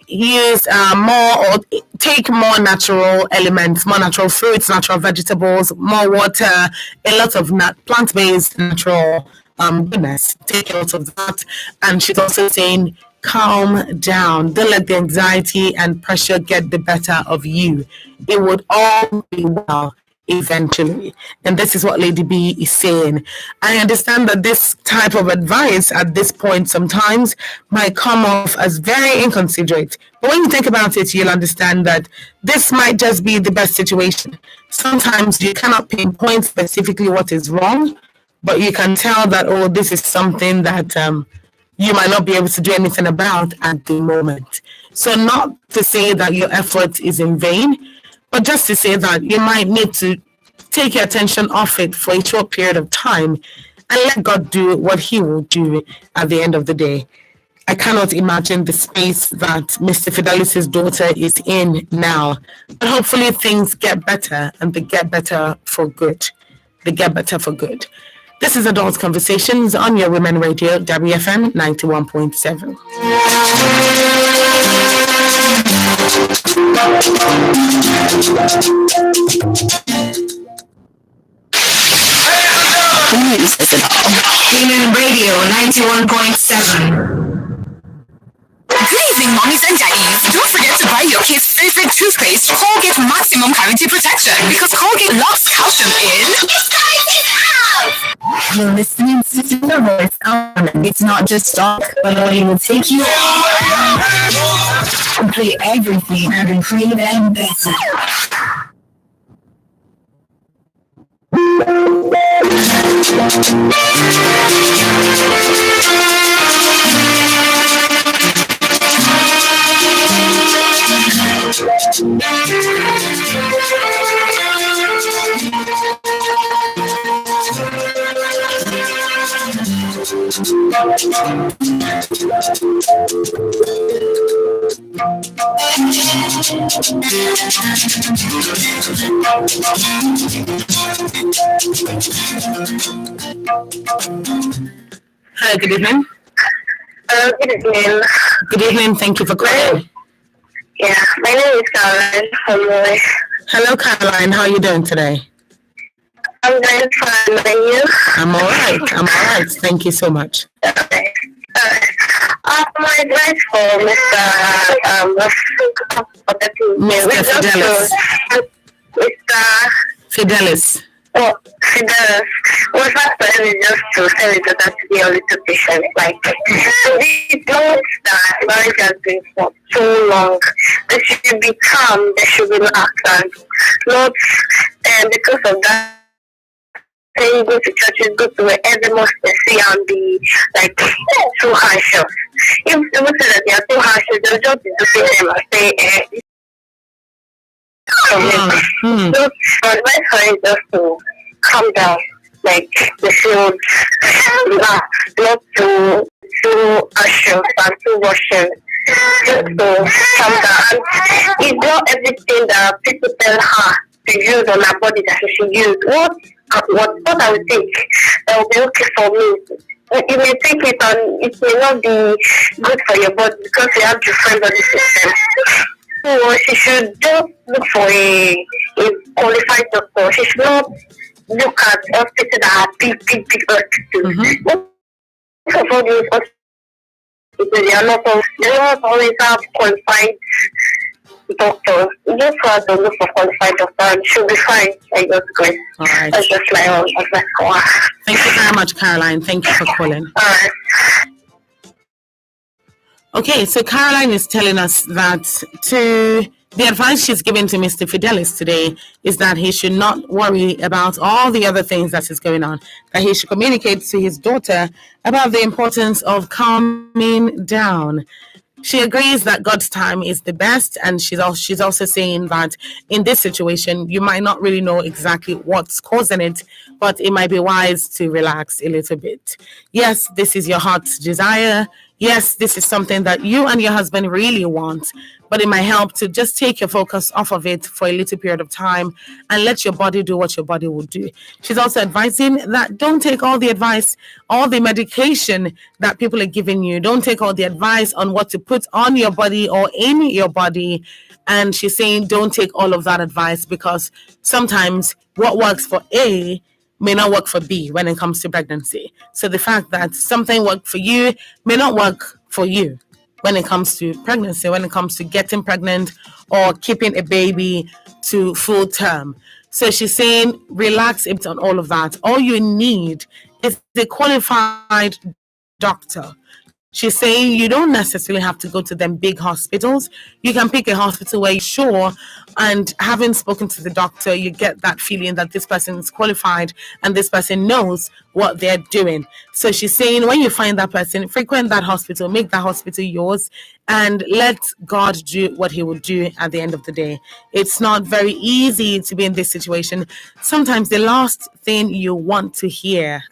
use more, or take more natural elements, more natural fruits, natural vegetables, more water, a lot of plant-based natural goodness. Take a lot of that. And she's also saying calm down. Don't let the anxiety and pressure get the better of you. It would all be well eventually. And this is what Lady B is saying. I understand that this type of advice at this point sometimes might come off as very inconsiderate. But when you think about it, you'll understand that this might just be the best situation. Sometimes you cannot pinpoint specifically what is wrong, but you can tell that, oh, this is something that you might not be able to do anything about at the moment. So not to say that your effort is in vain, but just to say that you might need to take your attention off it for a short period of time and let God do what He will do at the end of the day. I cannot imagine the space that Mr. Fidelis' daughter is in now. But hopefully things get better, and they get better for good. They get better for good. This is Adult Conversations on your Women Radio, WFM 91.7. Women Radio 91.7. Good evening, mommies and daddies. Don't forget to buy your kids' favorite toothpaste, Colgate Maximum Cavity Protection, because Colgate locks calcium in. It's Colgate out! You're listening to the Voice Element. It's not just talk, but it will take you and play everything and improve and better. Hi, good evening. Good evening. Good evening. Thank you for calling. Yeah, my name is Caroline. Hello, Caroline. How are you doing today? I'm doing fine. And you? I'm all right. Thank you so much. Okay. My advice for Mr. Fidelis. Mr. Fidelis. Oh, Fidelis. Well, first of all, just to tell you that to be a little patient. Like, these don't start. Marriage has been for so long. They should be calm. They should relax, and not. And because of that, saying go to churches, go to wherever most they see and be like too harsh. If people say that they are too harsh, they'll just be looking at them and say, So my advice for is just to calm down, like they should relax, not to too anxious and too rushing. Just to calm down. And it's not everything that people tell her to use on her body that she should use. What I would think that will be okay for me. You may take it and it may not be good for your body because you have different body systems. So she should just look for a qualified doctor. She should not look at hospitals that are big hospitals. Most of all these hospitals, they are not always have qualified doctors. Just for her to look for qualified doctor and she'll be fine. I just grace. All right. That's just my own. Thank you very much, Caroline. Thank you for calling. All right. Okay, so Caroline is telling us that the advice she's given to Mr. Fidelis today is that he should not worry about all the other things that is going on, that he should communicate to his daughter about the importance of calming down. She agrees that God's time is the best, and she's also saying that in this situation, you might not really know exactly what's causing it, but it might be wise to relax a little bit. Yes, this is your heart's desire. Yes, this is something that you and your husband really want, but it might help to just take your focus off of it for a little period of time and let your body do what your body will do. She's also advising that don't take all the advice, all the medication that people are giving you. Don't take all the advice on what to put on your body or in your body. And she's saying don't take all of that advice because sometimes what works for A may not work for B when it comes to pregnancy. So the fact that something worked for you may not work for you when it comes to pregnancy, when it comes to getting pregnant or keeping a baby to full term. So she's saying relax a bit on all of that. All you need is a qualified doctor. She's saying you don't necessarily have to go to them big hospitals. You can pick a hospital where you're sure, and having spoken to the doctor, you get that feeling that this person is qualified and this person knows what they're doing. So she's saying when you find that person, frequent that hospital, make that hospital yours, and let God do what he will do at the end of the day. It's not very easy to be in this situation. Sometimes the last thing you want to hear,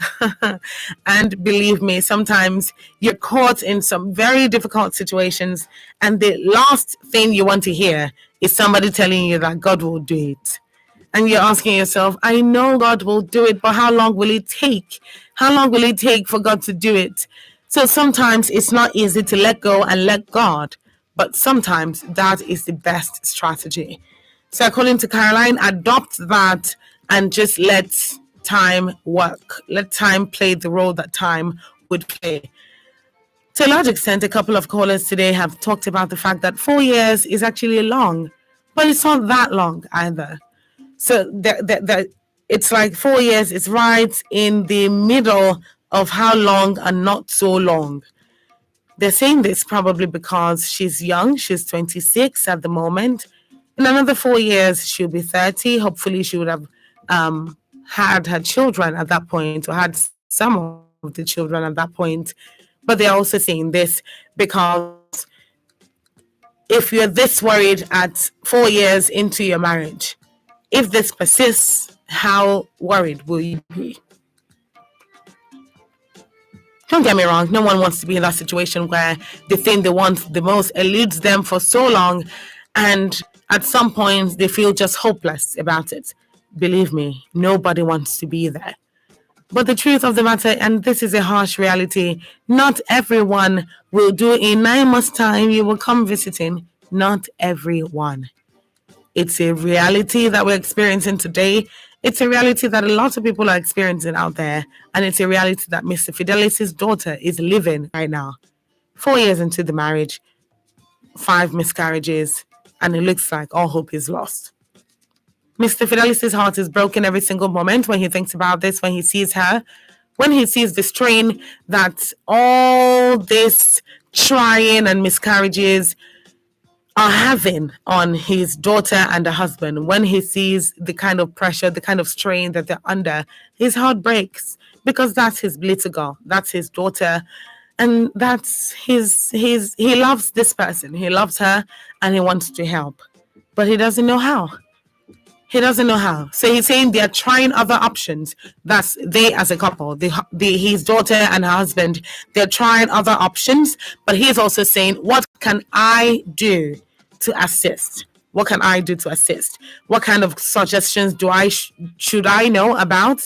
and believe me, sometimes you're caught in some very difficult situations, and the last thing you want to hear is somebody telling you that God will do it. And you're asking yourself, I know God will do it, but how long will it take? How long will it take for God to do it? So sometimes it's not easy to let go and let God, but sometimes that is the best strategy. So according to Caroline, adopt that and just let time work. Let time play the role that time would play. To a large extent, a couple of callers today have talked about the fact that 4 years is actually long, but it's not that long either. So it's like 4 years is right in the middle of how long and not so long. They're saying this probably because she's young. She's 26 at the moment. In another 4 years, she'll be 30. Hopefully, she would have had her children at that point, or had some of the children at that point. But they're also saying this because if you're this worried at 4 years into your marriage, if this persists, how worried will you be? Don't get me wrong, no one wants to be in that situation where the thing they want the most eludes them for so long, and at some point they feel just hopeless about it. Believe me, nobody wants to be there. But the truth of the matter, and this is a harsh reality, not everyone will do in 9 months' time you will come visiting. Not everyone. It's a reality that we're experiencing today. It's a reality that a lot of people are experiencing out there. And it's a reality that Mr. Fidelis' daughter is living right now. 4 years into the marriage, 5 miscarriages, and it looks like all hope is lost. Mr. Fidelis' heart is broken every single moment when he thinks about this, when he sees her, when he sees the strain that all this trying and miscarriages are having on his daughter and her husband. When he sees the kind of pressure, the kind of strain that they're under, his heart breaks because that's his little girl, that's his daughter, and that's he loves this person. He loves her and he wants to help, but he doesn't know how. He doesn't know how. So he's saying they're trying other options. That's they as a couple, his daughter and her husband, they're trying other options. But he's also saying, what can I do to assist? What can I do to assist? What kind of suggestions should I know about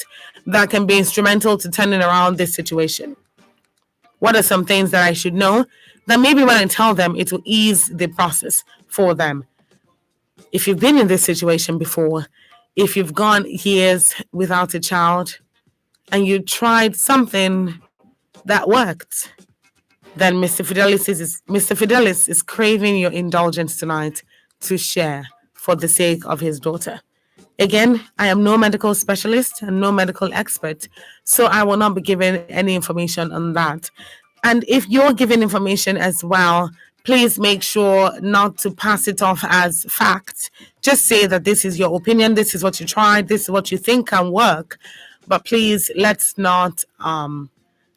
that can be instrumental to turning around this situation? What are some things that I should know that maybe when I tell them, it will ease the process for them? If you've been in this situation before, if you've gone years without a child and you tried something that worked, then Mr. Fidelis is craving your indulgence tonight to share for the sake of his daughter. Again, I am no medical specialist and no medical expert, so I will not be giving any information on that. And if you're giving information as well, please make sure not to pass it off as fact. Just say that this is your opinion, this is what you tried, this is what you think can work. But please, let's not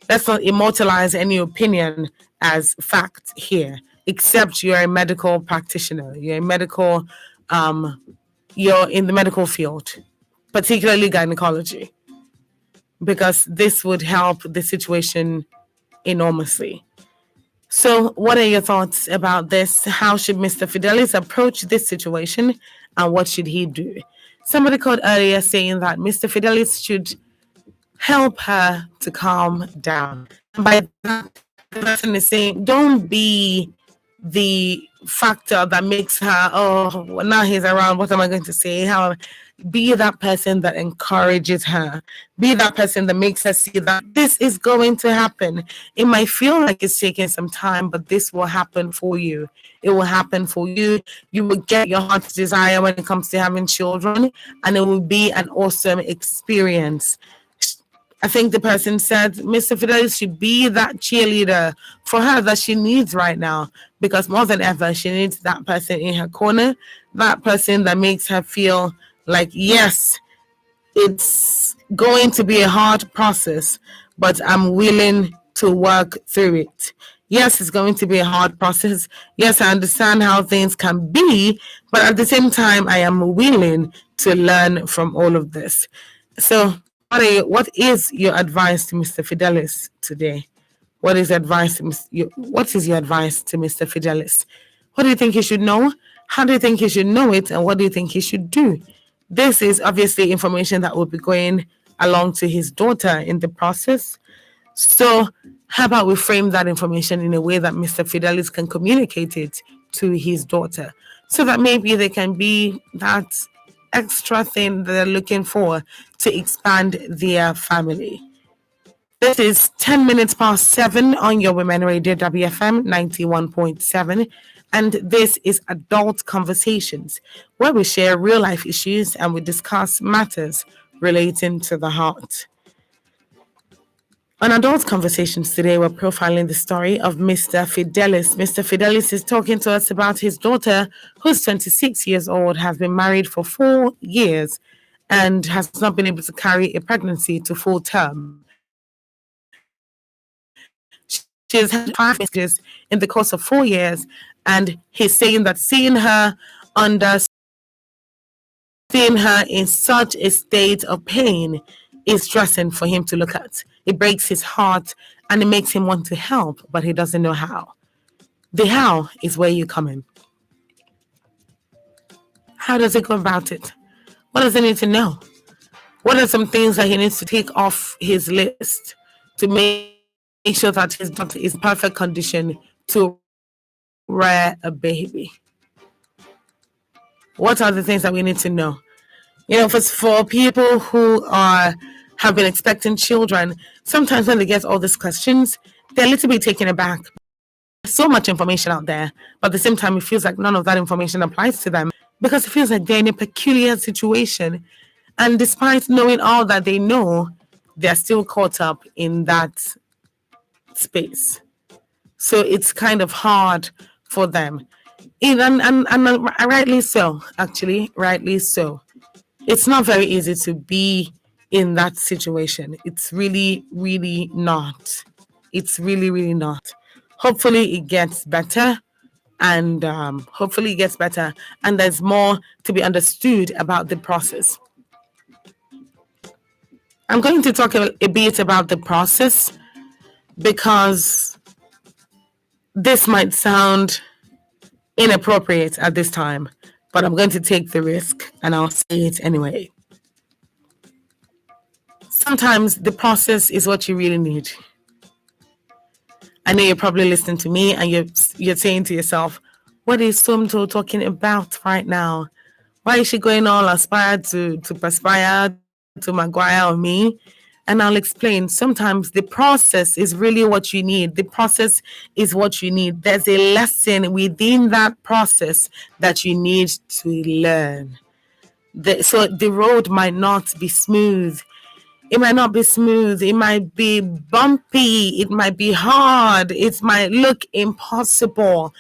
immortalize any opinion as fact here, except you're a medical practitioner, you're in the medical field, particularly gynecology, because this would help the situation enormously. So what are your thoughts about this? How should Mr. Fidelis approach this situation, and what should he do? Somebody called earlier saying that Mr. Fidelis should help her to calm down. And by that, the person is saying, don't be the factor that makes her, oh, well, now he's around, what am I going to say? Be that person that encourages her. Be that person that makes her see that this is going to happen. It might feel like it's taking some time, but this will happen for you. It will happen for you. You will get your heart's desire when it comes to having children, and it will be an awesome experience. I think the person said Mr. Fidelis should be that cheerleader for her that she needs right now, because more than ever, she needs that person in her corner, that person that makes her feel like, yes, it's going to be a hard process, but I'm willing to work through it. Yes, it's going to be a hard process. Yes, I understand how things can be, but at the same time, I am willing to learn from all of this. So, what is your advice to Mr. Fidelis today? What is your advice to Mr. Fidelis? What do you think he should know? How do you think he should know it? And what do you think he should do? This is obviously information that will be going along to his daughter in the process. So how about we frame that information in a way that Mr. Fidelis can communicate it to his daughter, so that maybe they can be that extra thing that they're looking for to expand their family. This is 10 minutes past 7 on your Women Radio WFM 91.7. And this is Adult Conversations, where we share real life issues and we discuss matters relating to the heart. On Adult Conversations today, we're profiling the story of Mr. Fidelis. Mr. Fidelis is talking to us about his daughter, who's 26 years old, has been married for 4 years, and has not been able to carry a pregnancy to full term. She has had 5 messages in the course of 4 years, and he's saying that seeing her in such a state of pain is stressing for him to look at. It breaks his heart and it makes him want to help, but he doesn't know how. The how is where you come in. How does he go about it? What does he need to know? What are some things that he needs to take off his list to make sure that his daughter is in perfect condition to rear a baby? What are the things that we need to know? For people who have been expecting children, sometimes when they get all these questions, they're a little bit taken aback. There's so much information out there, but at the same time, it feels like none of that information applies to them, because it feels like they're in a peculiar situation. And despite knowing all that they know, they're still caught up in that space. So it's kind of hard for them. And rightly so, actually, rightly so. It's not very easy to be in that situation. It's really, really not. It's really, really not. Hopefully it gets better, and hopefully it gets better, and there's more to be understood about the process. I'm going to talk a bit about the process because this might sound inappropriate at this time, but I'm going to take the risk and I'll say it anyway. Sometimes the process is what you really need. I know you're probably listening to me and you're saying to yourself, what is Somto talking about right now? Why is she going all aspire to perspire to Maguire or me? And I'll explain. Sometimes the process is really what you need. The process is what you need. There's a lesson within that process that you need to learn. So the road might not be smooth. It might not be smooth. It might be bumpy. It might be hard. It might look impossible.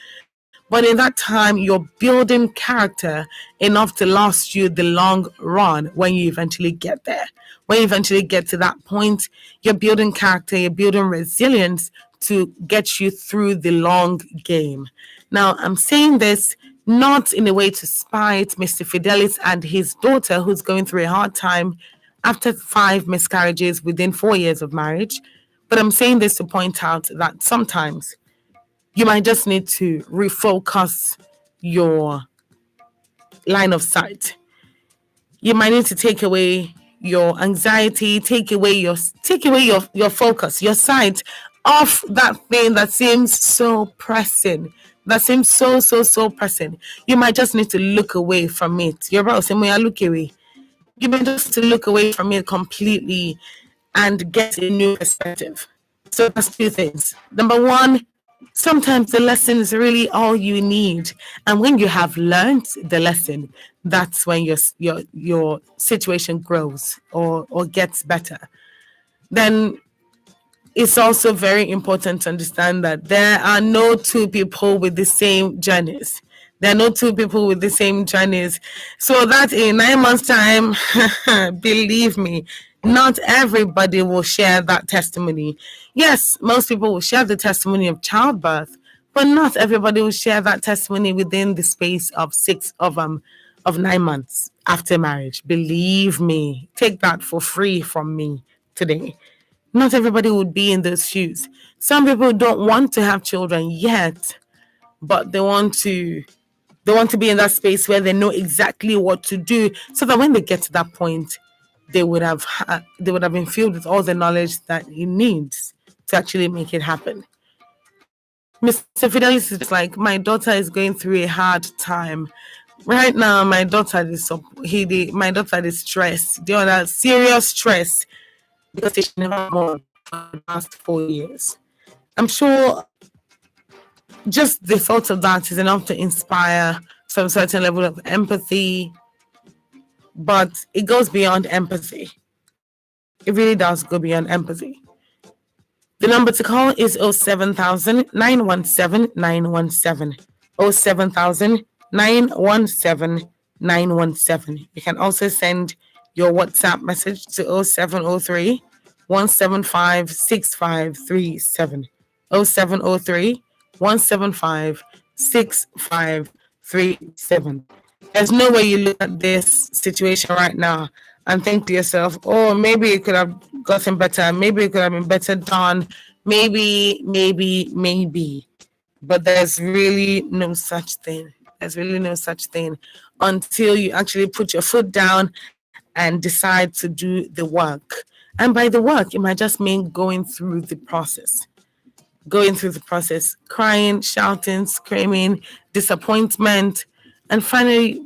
But in that time, you're building character enough to last you the long run when you eventually get there. When you eventually get to that point, you're building character, you're building resilience to get you through the long game. Now, I'm saying this not in a way to spite Mr. Fidelis and his daughter, who's going through a hard time after 5 miscarriages within 4 years of marriage. But I'm saying this to point out that sometimes you might just need to refocus your line of sight. You might need to take away your anxiety, take away your focus, your sight off that thing that seems so pressing, that seems so pressing. You might just need to look away from it. You're about to say, look away. You might just to look away from it completely and get a new perspective. So that's 2 things. Number 1, sometimes the lesson is really all you need, and when you have learned the lesson, that's when your situation grows or gets better. Then it's also very important to understand that there are no 2 people with the same journeys. There are no 2 people with the same journeys. So that in 9 months' time, believe me, not everybody will share that testimony. Yes, most people will share the testimony of childbirth, but not everybody will share that testimony within the space of 9 months after marriage. Believe me, take that for free from me today. Not everybody would be in those shoes. Some people don't want to have children yet, but they want to be in that space where they know exactly what to do, so that when they get to that point, they would have been filled with all the knowledge that you need to actually make it happen. Mr. Fidelis is like, my daughter is going through a hard time right now. My daughter is stressed. They're under serious stress because she's never born for the past 4 years. I'm sure just the thought of that is enough to inspire some certain level of empathy, but it goes beyond empathy. It really does go beyond empathy. The number to call is 07000 917 917. 07000 917 917. You can also send your WhatsApp message to 0703 175 6537. 0703 175 6537. There's no way you look at this situation right now and think to yourself, oh, maybe it could have gotten better. Maybe it could have been better done. Maybe. But there's really no such thing. There's really no such thing until you actually put your foot down and decide to do the work. And by the work, it might just mean going through the process. Crying, shouting, screaming, disappointment, and finally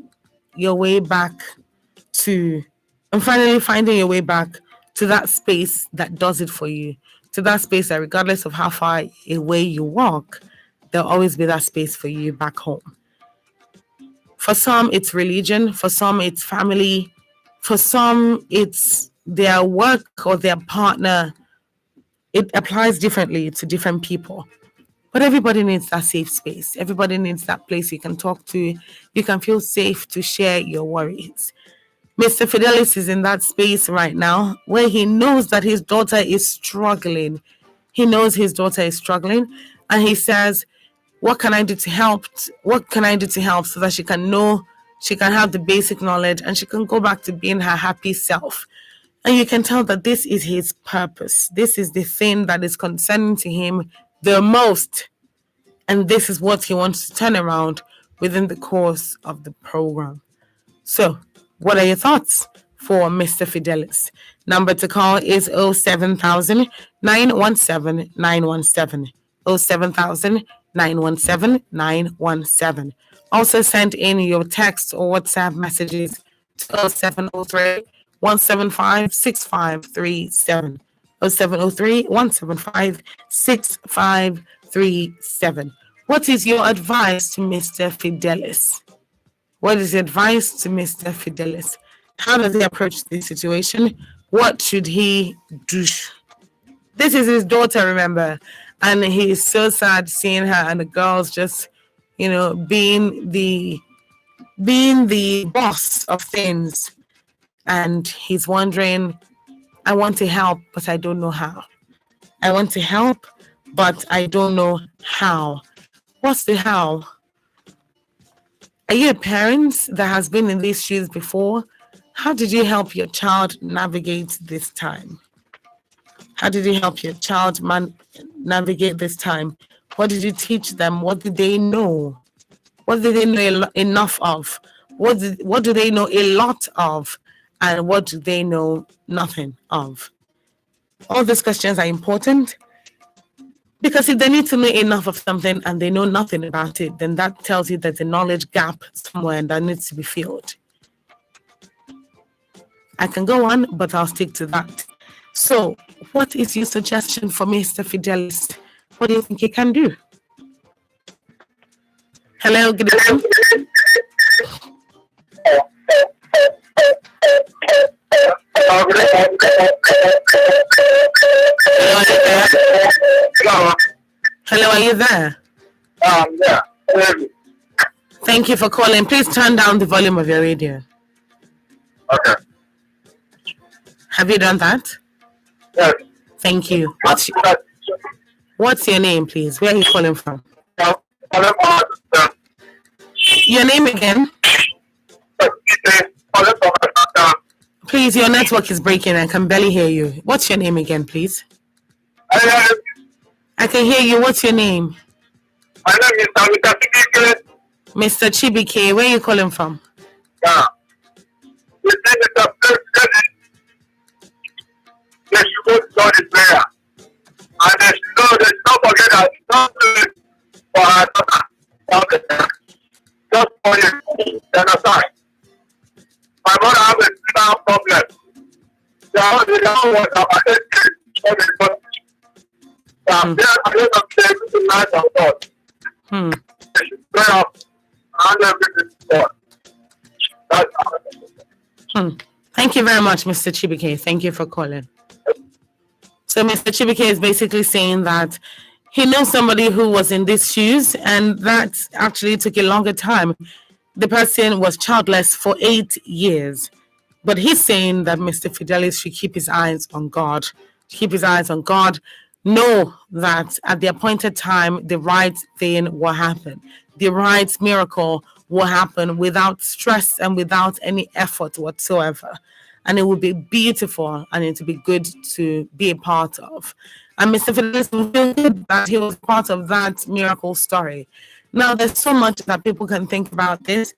finding your way back to that space that does it for you, to that space that regardless of how far away you walk, there'll always be that space for you back home. For some, it's religion. For some, it's family. For some, it's their work or their partner. It applies differently to different people. But everybody needs that safe space. Everybody needs that place you can talk to. You can feel safe to share your worries. Mr. Fidelis is in that space right now where he knows that his daughter is struggling. And he says, what can I do to help? What can I do to help so that she can know, she can have the basic knowledge, and she can go back to being her happy self. And you can tell that this is his purpose. This is the thing that is concerning to him the most. And this is what he wants to turn around within the course of the program. So, what are your thoughts for Mr. Fidelis? Number to call is 07000 917 917. 07000 917 917. Also send in your text or WhatsApp messages to 0703 175 6537. 0703 175 6537. What is your advice to Mr. Fidelis? What is your advice to Mr. Fidelis? How does he approach this situation? What should he do? This is his daughter, remember, and he's so sad seeing her and the girls just, being the boss of things. And he's wondering, I want to help, but I don't know how. I want to help, but I don't know how. What's the how? Are you a parent that has been in these shoes before? How did you help your child navigate this time? How did you help your child navigate this time? What did you teach them? What did they know? What did they know enough of? What do they know a lot of? And what do they know nothing of? All these questions are important because if they need to know enough of something and they know nothing about it, then that tells you there's a knowledge gap somewhere that needs to be filled. I can go on, but I'll stick to that. So, what is your suggestion for Mr. Fidelis? What do you think he can do? Hello, good evening. Hello, are you there? Yeah. Thank you for calling. Please turn down the volume of your radio. Okay. Have you done that? Yes. Thank you. What's your name, please? Where are you calling from? Your name again? Please, your network is breaking. I can barely hear you. What's your name again, please? I can hear you. What's your name? My name is Mr. Chibike. Mr. Chibike, where are you calling from? Yeah. The thing is that they should go to the prayer. And they should not forget that it's not good for our daughter. Just for you. Understand? My mother has a small problem. They don't want to I don't night of God. They should pray up and everything God. Thank you very much, Mr. Chibike. Thank you for calling. So Mr. Chibike is basically saying that he knows somebody who was in these shoes, and that actually took a longer time. The person was childless for 8 years. But he's saying that Mr. Fidelis should keep his eyes on God. Keep his eyes on God. Know that at the appointed time, the right thing will happen. The right miracle will happen without stress and without any effort whatsoever. And it will be beautiful and it will be good to be a part of. And Mr. Fidelis will feel good that he was part of that miracle story. Now, there's so much that people can think about this,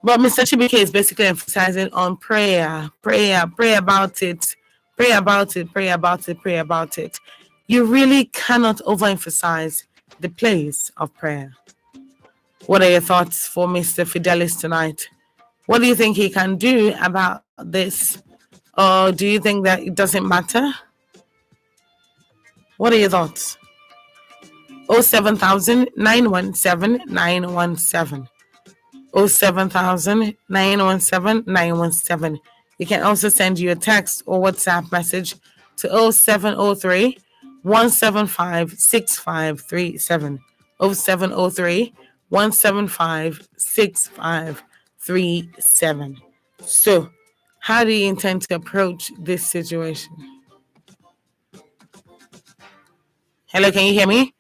but Mr. Chibike is basically emphasizing on prayer, pray about it, pray about it, pray about it, pray about it. You really cannot overemphasize the place of prayer. What are your thoughts for Mr. Fidelis tonight? What do you think he can do about this? Or do you think that it doesn't matter? What are your thoughts? 07000 917 917. 07000 917 917. You can also send you a text or WhatsApp message to 0703 175 6537. 0703 175 6537. So, how do you intend to approach this situation? Hello, can you hear me?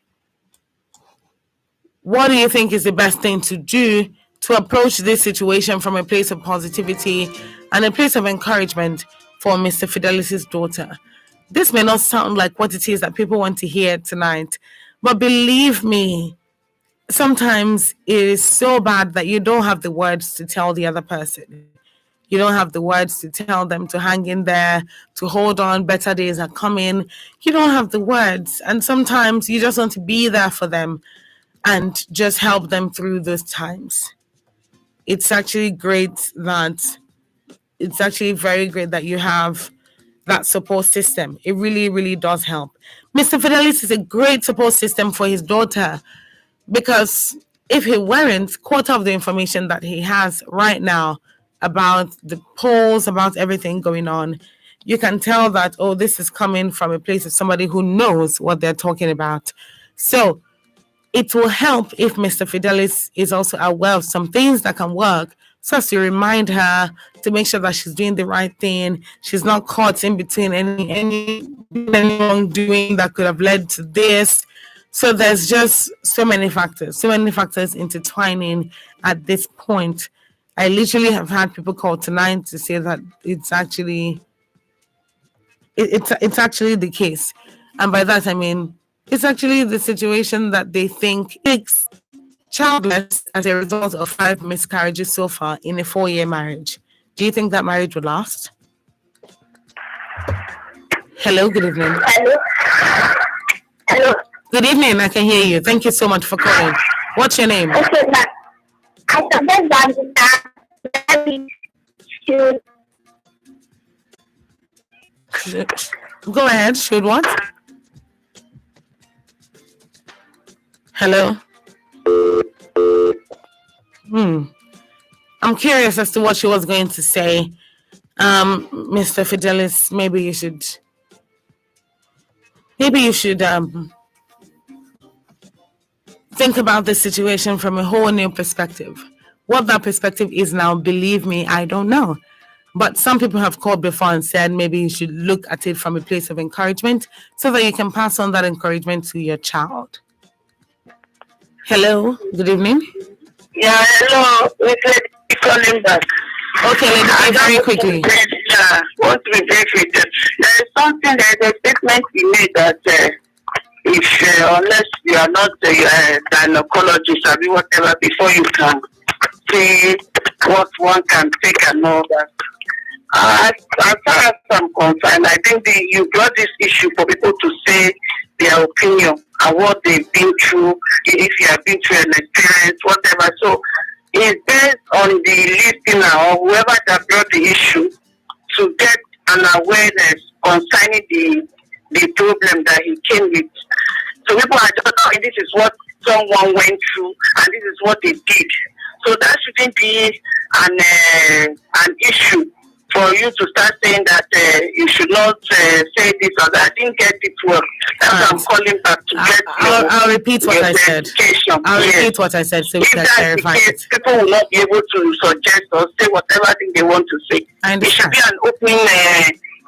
what do you think is the best thing to do to approach this situation from a place of positivity and a place of encouragement for Mr. Fidelis' daughter? This may not sound like what it is that people want to hear tonight, but believe me, sometimes it is so bad that you don't have the words to tell the other person. You don't have the words to tell them to hang in there, to hold on, better days are coming. You don't have the words. And sometimes you just want to be there for them and just help them through those times. It's actually very great that you have that support system. It really, really does help. Mr. Fidelis is a great support system for his daughter, because if he weren't, quarter of the information that he has right now about the polls, about everything going on, you can tell that, oh, this is coming from a place of somebody who knows what they're talking about. So it will help if Mr. Fidelis is also aware of some things that can work, so as to remind her to make sure that she's doing the right thing. She's not caught in between any wrongdoing that could have led to this. So there's just so many factors intertwining at this point. I literally have had people call tonight to say that it's actually the case. And by that I mean it's actually the situation that they think is childless as a result of 5 miscarriages so far in a 4-year marriage. Do you think that marriage would last? Hello, good evening. Hello. Good evening, I can hear you. Thank you so much for calling. What's your name? Okay, ma'am. I suggest that we should. Go ahead. Should what? Hello? I'm curious as to what she was going to say. Mr. Fidelis, maybe you should think about the situation from a whole new perspective. What that perspective is now, believe me, I don't know. But some people have called before and said maybe you should look at it from a place of encouragement so that you can pass on that encouragement to your child. Hello, good evening. Yeah, hello. We said calling back. Okay, lady, very quickly. Want to be very quick. There's a statement you made that if unless you are not a gynecologist or whatever, before you can say what one can take and all that. As far as I'm concerned, I think you brought this issue for people to say their opinion and what they've been through, if you have been through an experience, whatever. So it's based on the listener or whoever that brought the issue to get an awareness concerning the problem that he came with. So people are just saying this is what someone went through and this is what they did. So that shouldn't be an issue for you to start saying that you should not say this or that. I didn't get it well. That's I'm calling back to get I'll repeat what I said. Repeat what I said so we can clarify it. People will not be able to suggest or say whatever thing they want to say. It should be an open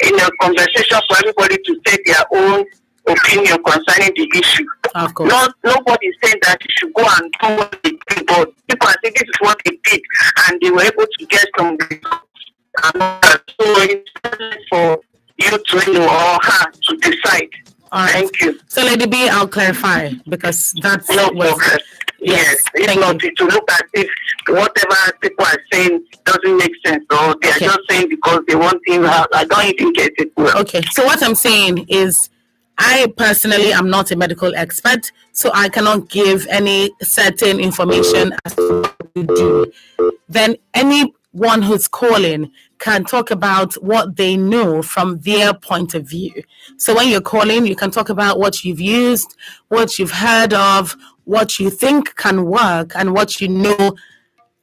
in a conversation for everybody to say their own opinion concerning the issue. Of course. Nobody is saying that you should go and do what they did, but people are saying this is what they did and they were able to get some results. So it's for you to know or her to decide. All right. Thank you. So, Lady B, I'll clarify because that's no problem. Yes, it's not to look at if whatever people are saying doesn't make sense, or they are just saying because they want things out. I don't even get it well. Okay, so what I'm saying is, I personally am not a medical expert, so I cannot give any certain information as to what to do. Then anyone who's calling can talk about what they know from their point of view. So when you're calling, you can talk about what you've used, what you've heard of, what you think can work, and what you know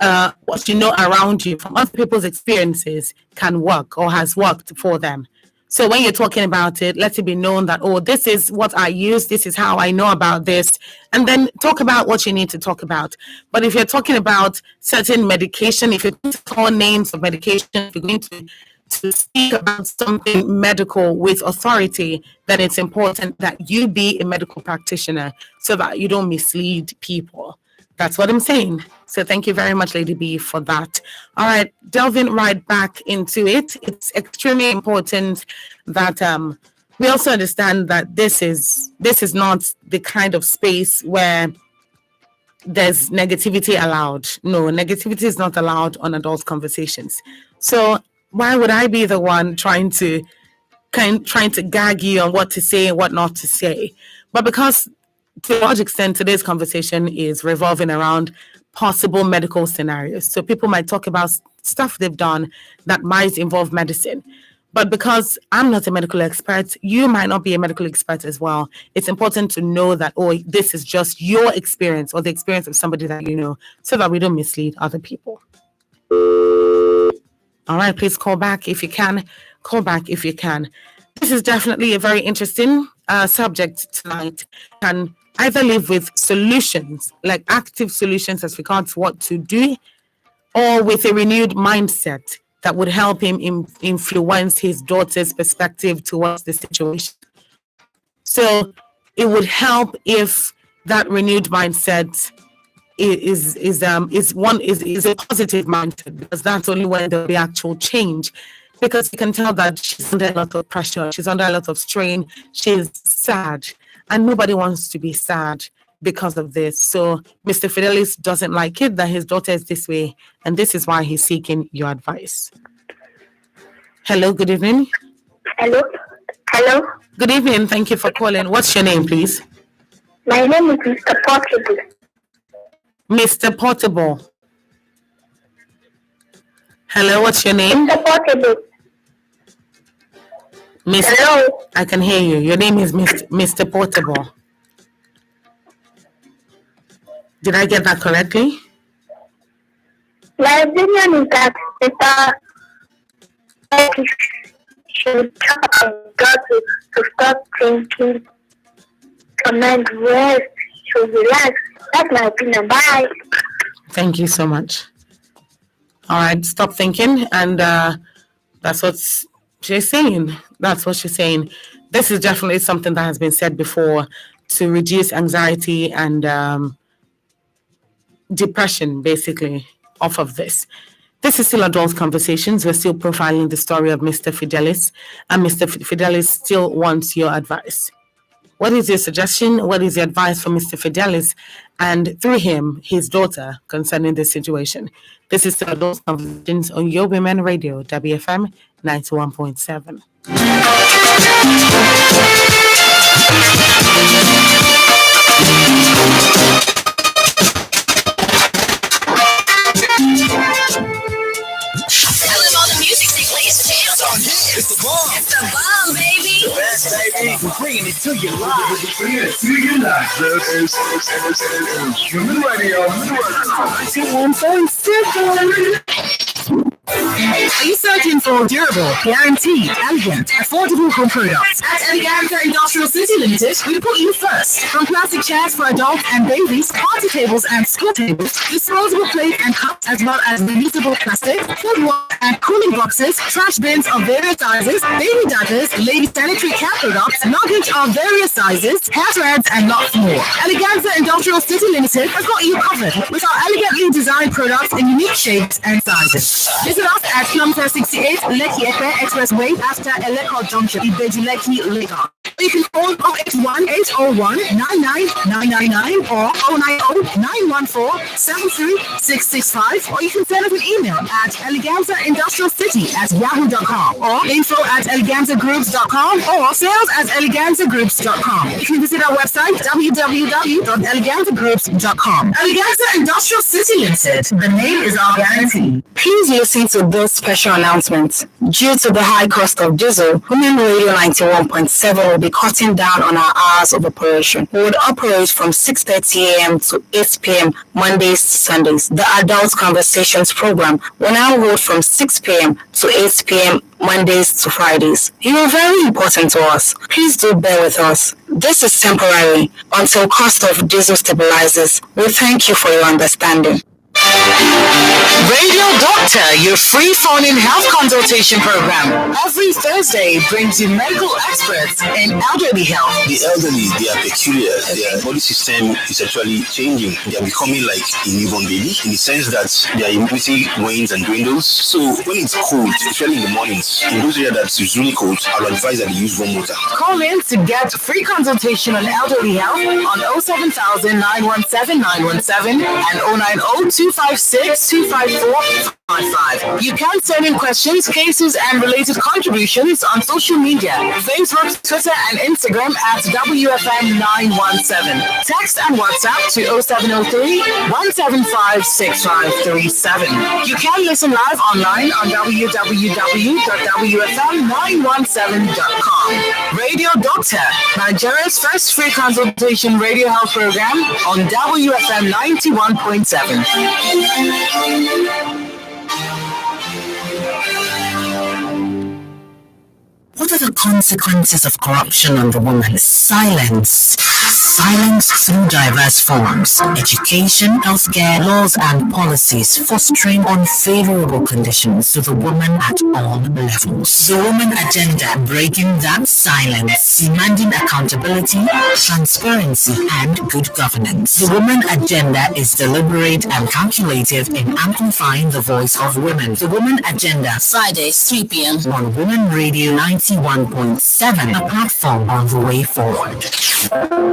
around you from other people's experiences can work or has worked for them. So when you're talking about it, let it be known that, oh, this is what I use, this is how I know about this, and then talk about what you need to talk about. But if you're talking about certain medication, if you're going to call names of medication, if you're going to speak about something medical with authority, then it's important that you be a medical practitioner so that you don't mislead people. That's what I'm saying. So thank you very much, Lady B, for that. All right, delving right back into it, it's extremely important that we also understand that this is not the kind of space where there's negativity allowed. No, negativity is not allowed on adult conversations. So why would I be the one trying to gag you on what to say and what not to say? But because to a large extent today's conversation is revolving around possible medical scenarios, so people might talk about stuff they've done that might involve medicine. But because I'm not a medical expert, you might not be a medical expert as well. It's important to know that, this is just your experience or the experience of somebody that you know, so that we don't mislead other people. All right, please call back if you can. Call back if you can. This is definitely a very interesting subject tonight. Can either live with solutions, like active solutions as regards what to do, or with a renewed mindset that would help him influence his daughter's perspective towards the situation. So it would help if that renewed mindset is a positive mindset, because that's only when there'll be actual change. Because you can tell that she's under a lot of pressure, she's under a lot of strain, she's sad, and nobody wants to be sad because of this. So Mr. Fidelis doesn't like it that his daughter is this way, and this is why he's seeking your advice. Hello, good evening. Hello. Good evening, thank you for calling. What's your name, please? My name is Mr. Portable. Mr. Portable. Hello, what's your name? Mr. Portable. Hello. I can hear you. Your name is Mr. Portable. Did I get that correctly? My opinion is that Mr. should try to stop thinking, command rest, to relax. That's my opinion. Bye. Thank you so much. All right, stop thinking, and that's what she's saying. That's what she's saying. This is definitely something that has been said before to reduce anxiety and depression, basically, off of this. This is still Adult Conversations. We're still profiling the story of Mr. Fidelis, and Mr. Fidelis still wants your advice. What is your suggestion? What is your advice for Mr. Fidelis and through him, his daughter, concerning this situation? This is the Adult Conversations on Your Women Radio, WFM 91.7. It's the bomb. It's the bomb, baby. Best, baby. We're bringing it to you live. We're bringing it to you live. This is Human Radio. 91.7. Are you searching for durable, guaranteed, elegant, affordable home products? At Eleganza Industrial City Limited, we put you first. From plastic chairs for adults and babies, party tables and school tables, disposable plates and cups, as well as reusable plastic, food water and cooling boxes, trash bins of various sizes, baby diapers, lady sanitary care products, luggage of various sizes, hair threads, and lots more. Eleganza Industrial City Limited has got you covered with our elegantly designed products in unique shapes and sizes. Visit us at Kilometer 68, Lekki Epe Expressway after Eleko Junction, Ibeju Lekki, Lagos. You can call 081-801-99999 or 090-914-73665, or you can send us an email at eleganzaindustrialcity@yahoo.com or info@eleganzagroups.com or sales@eleganzagroups.com. You can visit our website www.eleganzagroups.com. Eleganza Industrial City Limited. The name is our guarantee. Please listen to this special announcement. Due to the high cost of diesel, Women Radio 91.7 will be cutting down on our hours of operation. We would operate from 6:30 a.m. to 8 p.m. Mondays to Sundays. The Adult Conversations program will now hold from 6 p.m. to 8 p.m. Mondays to Fridays. You are very important to us. Please do bear with us. This is temporary until cost of diesel stabilizes. We thank you for your understanding. Radio Doctor, your free phone-in health consultation program. Every Thursday brings you medical experts in elderly health. The elderly, they are peculiar. Their body system is actually changing. They are becoming like a newborn baby in the sense that their immunity wanes and dwindles. So when it's cold, especially in the mornings, in those areas that it's really cold, I'll advise that they use warm water. Call in to get free consultation on elderly health on 07000 917 917 and 090 256 254 55. You can send in questions, cases, and related contributions on social media, Facebook, Twitter, and Instagram at WFM917. Text and WhatsApp to 0703 175 6537. You can listen live online on www.wfm917.com. Radio Doctor, Nigeria's first free consultation radio health program on WFM 91.7. What are the consequences of corruption on the woman? Silence. Silence through diverse forms. Education, healthcare, laws and policies fostering unfavorable conditions to the woman at all levels. The woman agenda, breaking that silence, demanding accountability, transparency and good governance. The woman agenda is deliberate and calculated in amplifying the voice of women. The woman agenda, Fridays, 3 p.m. on Women Radio 91.7, a platform on the way forward.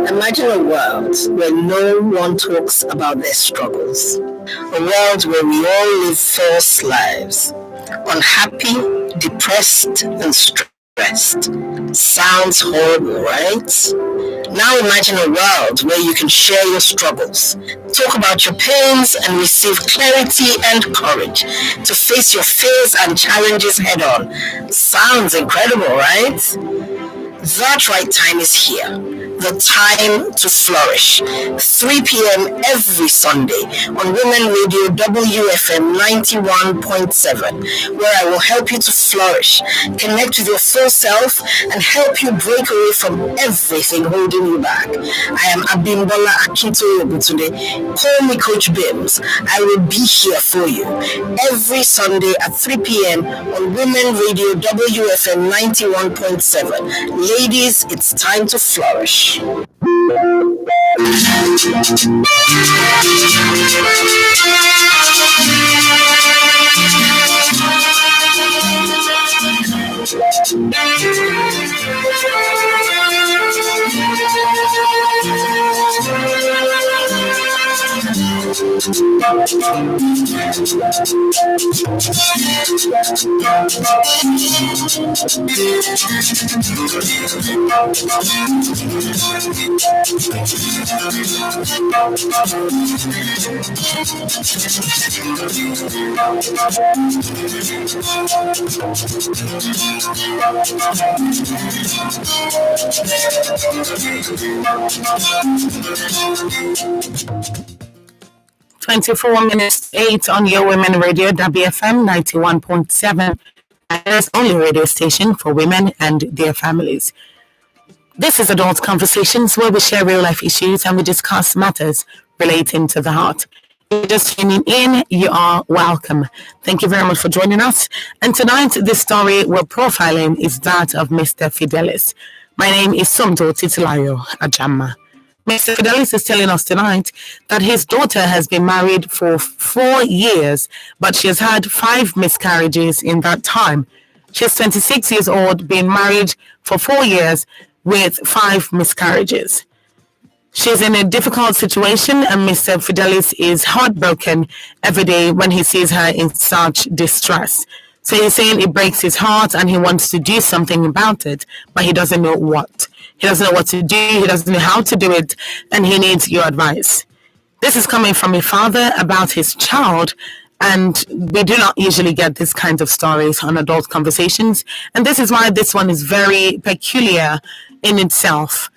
Imagine a world where no one talks about their struggles. A world where we all live false lives. Unhappy, depressed, and stressed. Sounds horrible, right? Now imagine a world where you can share your struggles, talk about your pains, and receive clarity and courage to face your fears and challenges head on. Sounds incredible, right? That right time is here. The time to flourish. 3 p.m. every Sunday on Women Radio WFM 91.7, where I will help you to flourish, connect with your full self, and help you break away from everything holding you back. I am Abimbola Akintoye today. Call me Coach Bims. I will be here for you every Sunday at 3 p.m. on Women Radio WFM 91.7. Ladies, it's time to flourish. 24 minutes 8 on your Women Radio WFM 91.7, Nigeria's only radio station for women and their families. This is Adult Conversations, where we share real life issues and we discuss matters relating to the heart. If you're just tuning in, you are welcome. Thank you very much for joining us. And tonight, the story we're profiling is that of Mr. Fidelis. My name is Somto Titilayo Ajama. Mr. Fidelis is telling us tonight that his daughter has been married for 4 years, but she has had 5 miscarriages in that time. She's 26 years old, been married for 4 years with 5 miscarriages. She's in a difficult situation, and Mr. Fidelis is heartbroken every day when he sees her in such distress. So he's saying it breaks his heart and he wants to do something about it, but he doesn't know what. He doesn't know what to do, he doesn't know how to do it, and he needs your advice. This is coming from a father about his child, and we do not usually get this kind of stories on Adult Conversations, and this is why this one is very peculiar in itself.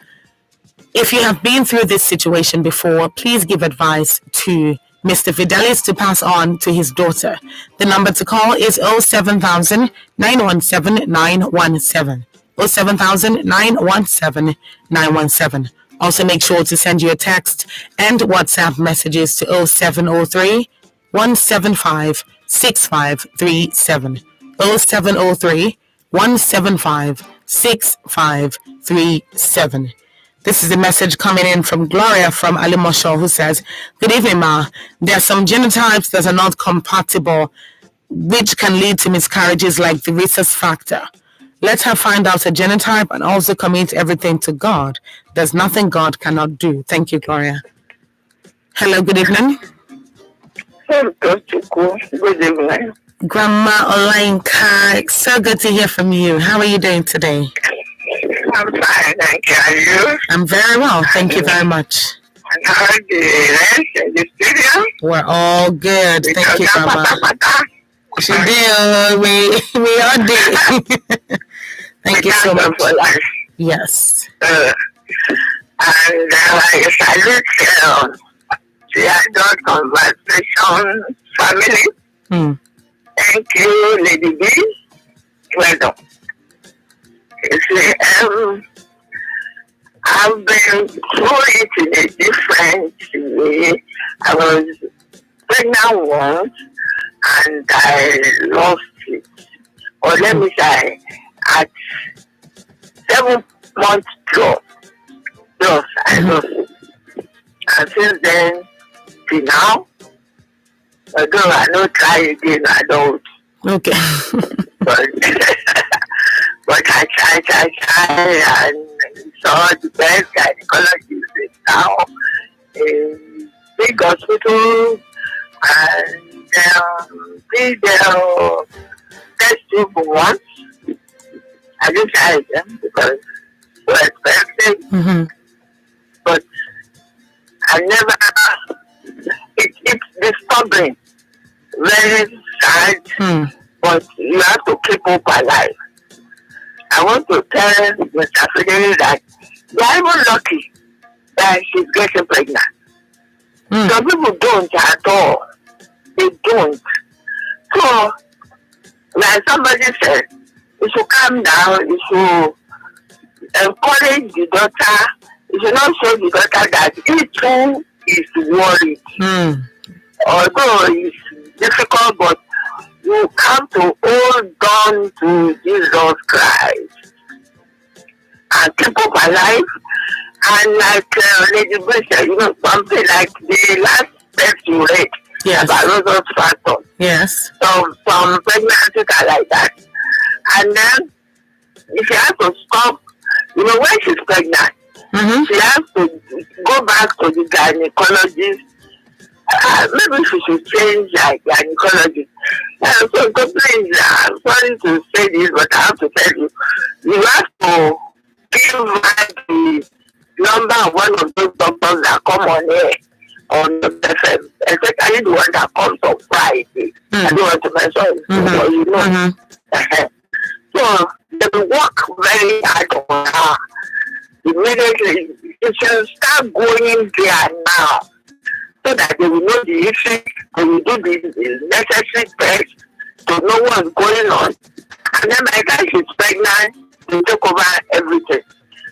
If you have been through this situation before, please give advice to Mr. Fidelis to pass on to his daughter. The number to call is 07000 917 917. 07000 917 917. Also make sure to send your text and WhatsApp messages to 0703 175 6537. 0703 175 6537. This is a message coming in from Gloria from Alimosho, who says, "Good evening, Ma. There are some genotypes that are not compatible, which can lead to miscarriages like the rhesus factor. Let her find out a genotype and also commit everything to God. There's nothing God cannot do." Thank you, Gloria. Hello, good evening. Good evening. Grandma Olenka, it's so good to hear from you. How are you doing today? I'm fine, thank you. Are you? I'm very well, thank you very much. And how are the rest in the studio? We're all good, thank you, Grandma. She did, we all did. Thank you so much. Yes. And I salute the adult conversation family. Thank you, Lady B. Well done. I've been through it in a different way. I was pregnant once and I lost it. Or let me say, at 7 months plus, I lost it. And since then, till now, although I don't try again, I don't. Okay. But I try and saw the best gynecologist now in big hospital and did test tube once. I just tried them because it was expensive. But I never, it's disturbing, very sad, but you have to keep hope alive. I want to tell Mr. Fidel that they are even lucky that she's getting pregnant. Some people don't at all. They don't. So, like somebody said, you should calm down, you should encourage the daughter, you should not show the daughter that he too is worried. Although it's difficult, but you have to hold on to Jesus Christ and keep up alive. And like Lady B said, something like the last text you read about Rosas factor. Yes. So some pregnancies are like that. And then if you have to stop, when she's pregnant, she has to go back to the gynecologist. Maybe she should change gynecologist. So please, I'm sorry to say this, but I have to tell you, you have to give her the number of one of those doctors that come on air on the FM, especially the one that comes on Friday. I don't want to mention it, but So they work very hard on her. Immediately, you should start going there now, so that they will know the issue, they will do the necessary tests to know what's going on. And then by the time she's pregnant, they take over everything,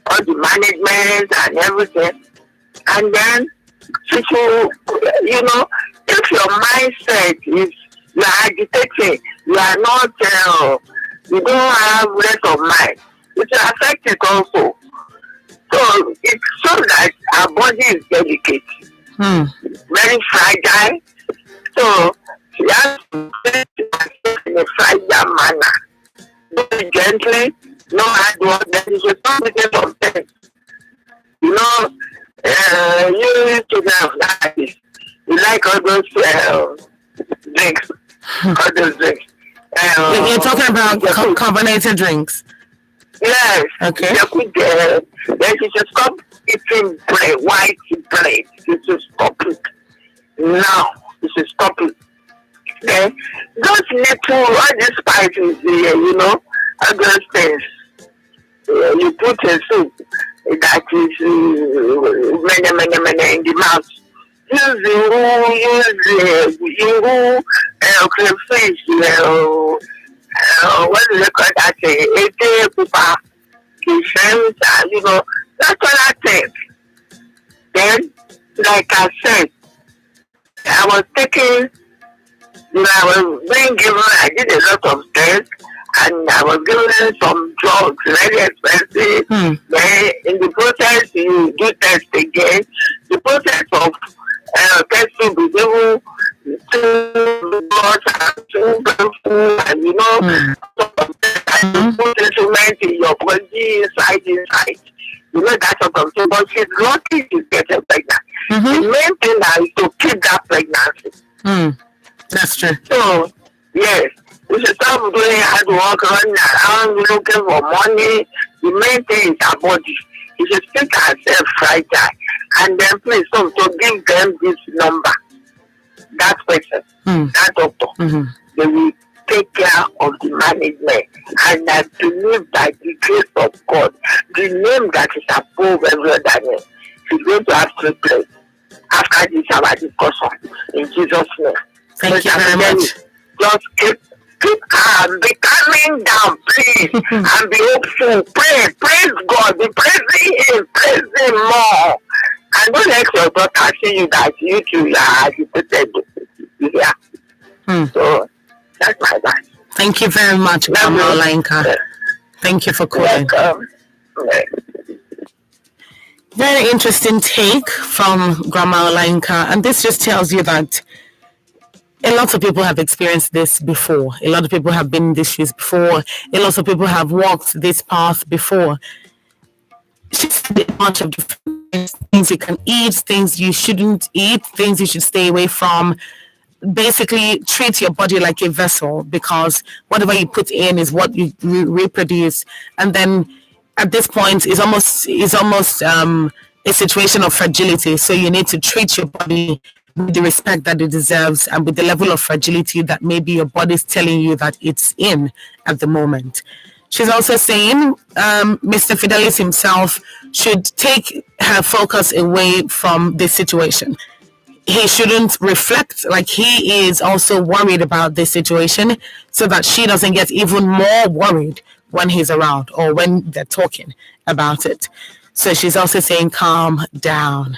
all the management and everything. And then she should, if your mindset is you are agitating, you are not, you don't have rest of mind, it will affect it also. So it shows that our body is delicate. Very fragile. So she has to treat herself in a fragile manner. Very gently, no hard work, then she should not get some things. You children of you like all those drinks. All those drinks. You're talking about carbonated drinks? Yes. Okay. Then she should stop eating bread, white bread. She should stop it. Now, she should stop it. Okay? Those little, all these spices, all those things. You put a soup that is many in the mouth. Use crayfish, what do they call that? That's all I think. Then, like I said, I was taking I was being given, I did a lot of tests, and I was given some drugs, very expensive. Then in the process, you do test again. The process of testing was even too much and too painful, and you put instruments in your body, inside. You know, that sort of thing. But she's lucky she's getting pregnant. The main thing now is to keep that pregnancy. That's true. So, yes, we should stop doing hard work, running around, looking for money. The main thing is our body. We should take ourselves fragile. And then please, so give them this number. That person, that doctor, they will take care of the management. And I believe that the grace of God, the name that is above every other name, is going to have triplets after this our discussion. In Jesus' name. Thank you very much. Just keep be calming down, please, and be hopeful. Praise God, be praising Him, praise Him more. And don't let your daughter see you that you too are agitated. Yeah. So that's my advice. Thank you very much, Grandma Olayinka. Thank you for calling. Very interesting take from Grandma Olayinka, and this just tells you that a lot of people have experienced this before. A lot of people have been in these shoes before. A lot of people have walked this path before. She said a bunch of different things you can eat, things you shouldn't eat, things you should stay away from. Basically, treat your body like a vessel, because whatever you put in is what you reproduce. And then at this point, it's almost a situation of fragility. So you need to treat your body with the respect that it deserves and with the level of fragility that maybe your body's telling you that it's in at the moment. She's also saying Mr. Fidelis himself should take her focus away from this situation. He shouldn't reflect like he is also worried about this situation, so that she doesn't get even more worried when he's around or when they're talking about it. So she's also saying, calm down.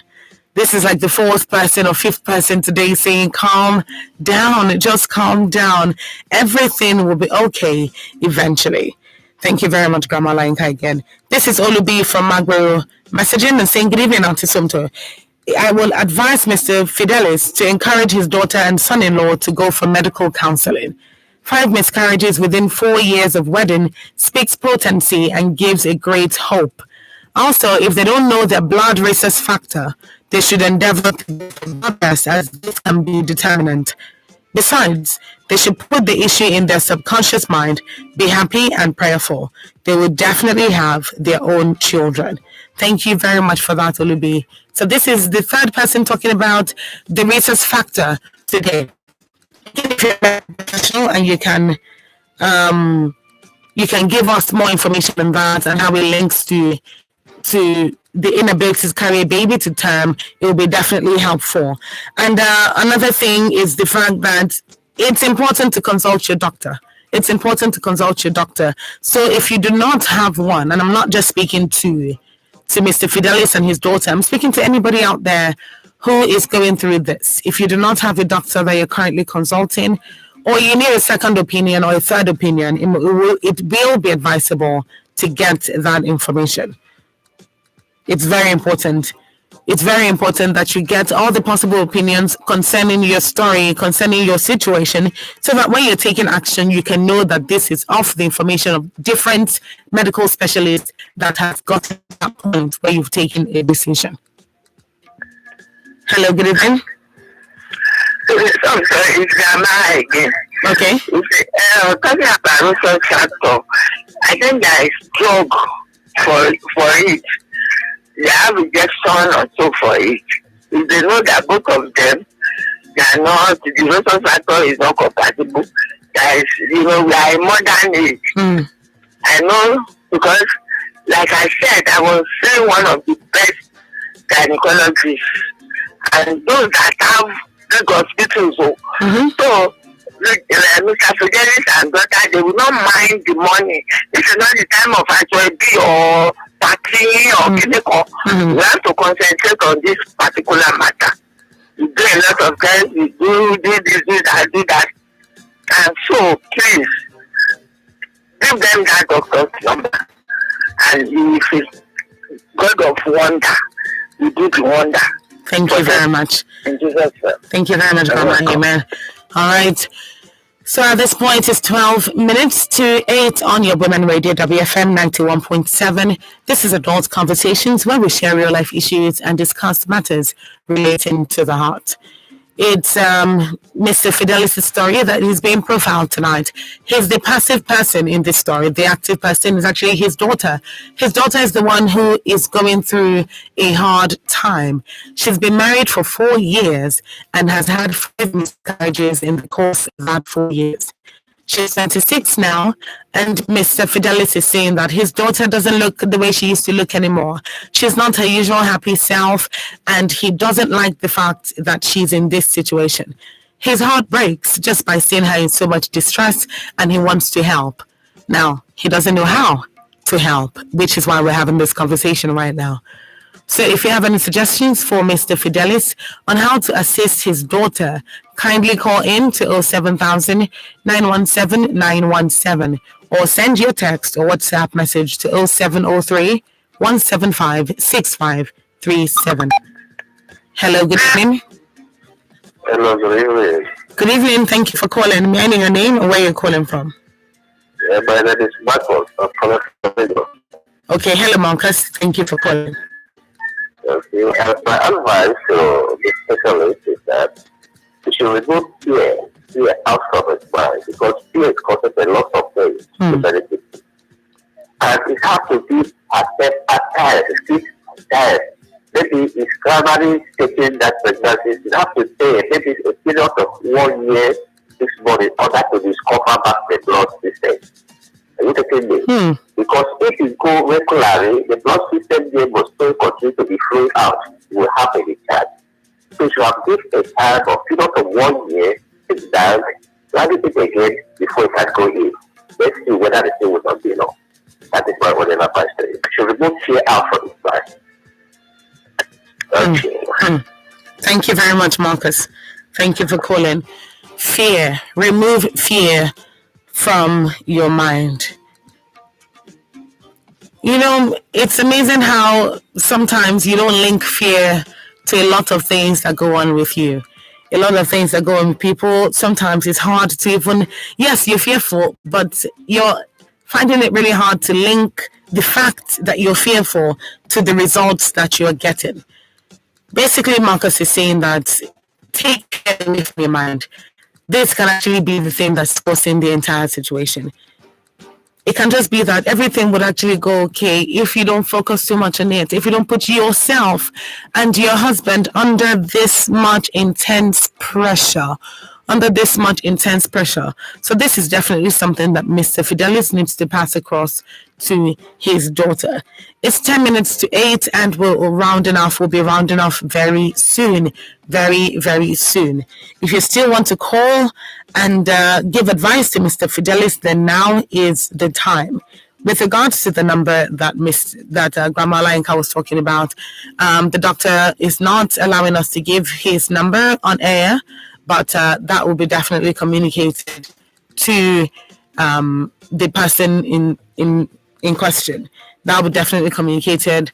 This is like the fourth person or fifth person today saying, calm down, just calm down. Everything will be okay eventually. Thank you very much, Grandma Olayinka again. This is Olubi from Magboro messaging and saying, good evening, Auntie Sumto. I will advise Mr. Fidelis to encourage his daughter and son-in-law to go for medical counseling. 5 miscarriages within 4 years of wedding speaks potency and gives a great hope. Also, if they don't know their blood rhesus factor, they should endeavor to get a blood test, as this can be determinant. Besides, they should put the issue in their subconscious mind, be happy and prayerful. They will definitely have their own children. Thank you very much for that, Olubi. So this is the third person talking about the rhesus factor today. If you're a professional and you can give us more information on that and how it links to the inability to carry a baby to term, it will be definitely helpful. And another thing is the fact that it's important to consult your doctor. It's important to consult your doctor. So if you do not have one, and I'm not just speaking to Mr. Fidelis and his daughter, I'm speaking to anybody out there who is going through this. If you do not have a doctor that you're currently consulting, or you need a second opinion or a third opinion, it will be advisable to get that information. It's very important. It's very important that you get all the possible opinions concerning your story, concerning your situation, so that when you're taking action, you can know that this is off the information of different medical specialists that have gotten to that point where you've taken a decision. Hello, good evening. I'm sorry, it's Grandma again. Okay. Talking about rhesus factor, I think there is drug for it. They have injection or so for it. If they know that both of them, they are not, the rhesus factor is not compatible. There is, we are in modern age. I know, because like I said, I was seeing one of the best gynecologists, and those that have big hospitals. So Mr. Fidelis and daughter, they will not mind the money. This is not the time of HYB or party or clinical. We have to concentrate on this particular matter. We do a lot of things, we do this, do that. So please give them that doctor's number, and if it's God of wonder, you do the wonder. Thank you very much. In Jesus' name. Thank you very much, Grandma. Amen. All right. So at this point, it's 12 minutes to 8 on your Women Radio, WFM 91.7. This is Adult Conversations, where we share real life issues and discuss matters relating to the heart. It's Mr. Fidelis' story that is being profiled tonight. He's the passive person in this story. The active person is actually his daughter. His daughter is the one who is going through a hard time. She's been married for 4 years and has had 5 miscarriages in the course of that 4 years. She's 26 now, and Mr. Fidelis is saying that his daughter doesn't look the way she used to look anymore. She's not her usual happy self, and he doesn't like the fact that she's in this situation. His heart breaks just by seeing her in so much distress, and he wants to help. Now, he doesn't know how to help, which is why we're having this conversation right now. So if you have any suggestions for Mr. Fidelis on how to assist his daughter, kindly call in to 07000 917 917 or send your text or WhatsApp message to 0703 175 6537. Hello, good evening. Hello, good evening. Good evening. Thank you for calling. May I know your name or where you're calling from? Yeah, my name is Marcus. I'm calling from Lagos. Okay, hello, Marcus. Thank you for calling. Okay, my advice to the specialist is that we should remove fear out of his mind, because fear causes a lot of things to many people. And it has to be assessed at times, Maybe it's gradually taking that pregnancy. You have to stay maybe a period of 1 year, 6 months in order to discover back the blood system. Are you taking me? Because if you go regularly, the blood system there must still continue to be flowing out. You will have a discharge. So you have give a time of period of 1 year, sit down, run it again before it can go in. Let's see whether the thing will not be enough. That is my only advice to you. You should remove fear out from his mind. Thank you very much, Marcus. Thank you for calling. Fear. Remove fear from your mind. You know, it's amazing how sometimes you don't link fear to a lot of things that go on with you. A lot of things that go on with people. Sometimes it's hard to even, yes, you're fearful, but you're finding it really hard to link the fact that you're fearful to the results that you're getting. Basically, Marcus is saying that take care away from your mind. This can actually be the thing that's causing the entire situation. It can just be that everything would actually go okay if you don't focus too much on it, if you don't put yourself and your husband under this much intense pressure. So this is definitely something that Mr. Fidelis needs to pass across to his daughter. It's 10 minutes to 8 and we'll be rounding off very soon. Very, very soon. If you still want to call and give advice to Mr. Fidelis, then now is the time. With regards to the number that Grandma Lainka was talking about, the doctor is not allowing us to give his number on air, but that will be definitely communicated to the person in question. That will be definitely communicated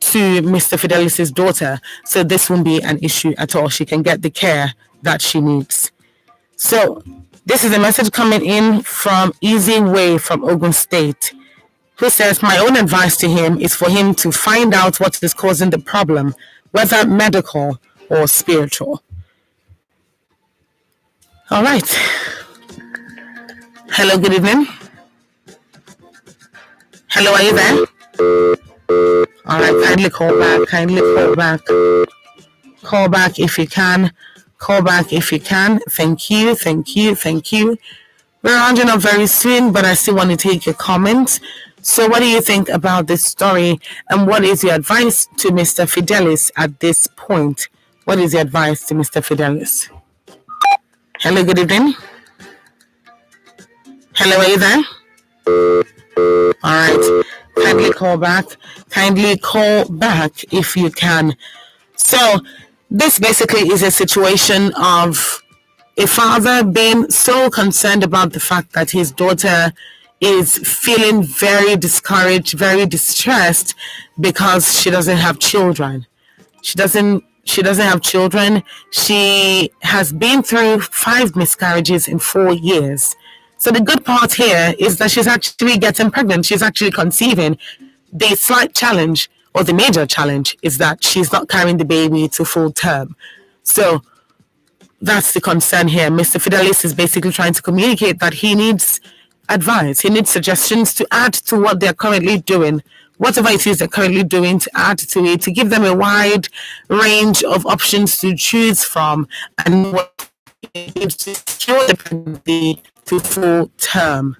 to Mr. Fidelis' daughter. So this won't be an issue at all. She can get the care that she needs. So this is a message coming in from Easy Way from Ogun State, who says, my own advice to him is for him to find out what is causing the problem, whether medical or spiritual. All right. Hello, good evening. Hello, are you there? All right, kindly call back. Call back if you can. Thank you. We're rounding up very soon, but I still want to take your comments. So what do you think about this story? And what is your advice to Mr. Fidelis at this point? What is your advice to Mr. Fidelis? Hello, good evening. Hello, are you there? All right. Kindly call back if you can. So this basically is a situation of A father being so concerned about the fact that his daughter is feeling very discouraged, very distressed because she doesn't have children. She doesn't have children. She has been through 5 miscarriages in 4 years. So the good part here is that she's actually getting pregnant. She's actually conceiving. The slight challenge, or the major challenge, is that she's not carrying the baby to full term. So that's the concern here. Mr. Fidelis is basically trying to communicate that he needs advice. He needs suggestions to add to what they're currently doing. Whatever it is they're currently doing, to add to it, to give them a wide range of options to choose from, and what to secure the pregnancy to full term.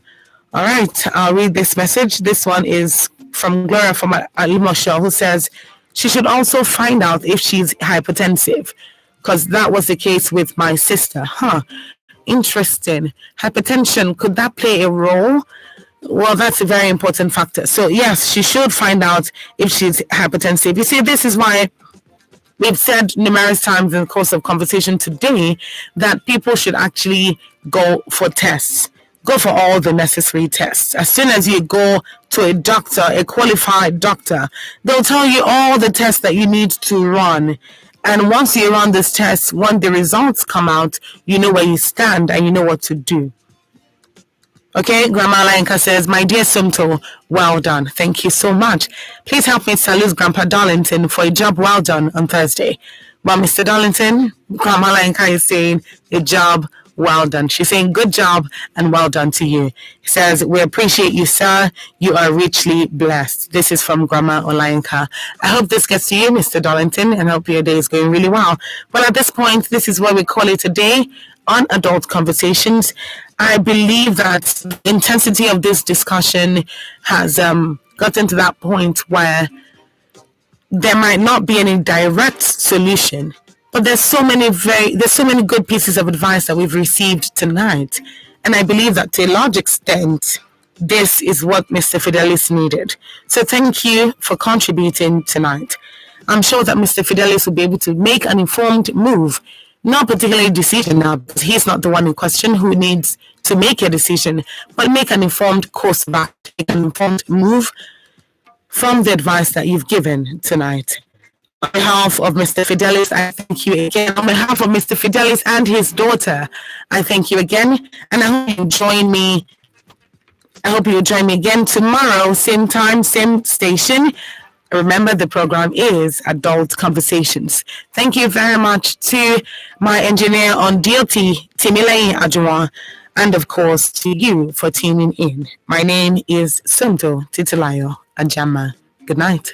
All right, I'll read this message. This one is from Gloria from Alimosho, who says she should also find out if she's hypertensive, because that was the case with my sister. Interesting. Hypertension, could that play a role? Well, that's a very important factor. So yes, she should find out if she's hypertensive. You see, this is why we've said numerous times in the course of conversation today that people should actually go for tests. Go for all the necessary tests. As soon as you go to a doctor, a qualified doctor, they'll tell you all the tests that you need to run. And once you run this test, when the results come out, you know where you stand and you know what to do. Okay, Grandma Lanka says, my dear Sumto, well done. Thank you so much. Please help me salute Grandpa Darlington for a job well done on Thursday. Well, Mr. Darlington, Grandma Lanka is saying a job well done. She's saying good job and well done to you. He says, we appreciate you, sir. You are richly blessed. This is from Grandma Olayanka. I hope this gets to you, Mr. Darlington, and I hope your day is going really well. Well, at this point, this is what we call it a day on Adult Conversations. I believe that the intensity of this discussion has gotten to that point where there might not be any direct solution, but there's so many good pieces of advice that we've received tonight, and I believe that to a large extent, this is what Mr. Fidelis needed. So thank you for contributing tonight. I'm sure that Mr. Fidelis will be able to make an informed move, not particularly a decision now, because he's not the one in question who needs to make a decision, but make an informed course back, take an informed move from the advice that you've given tonight. On behalf of Mr. Fidelis, I thank you again. On behalf of Mr. Fidelis and his daughter, I thank you again. And I hope you join me. I hope you'll join me again tomorrow, same time, same station. Remember, the program is Adult Conversations. Thank you very much to my engineer on DLT, Timileyin Ajuwa, and of course to you for tuning in. My name is Sunto Titilayo Ajama. Good night.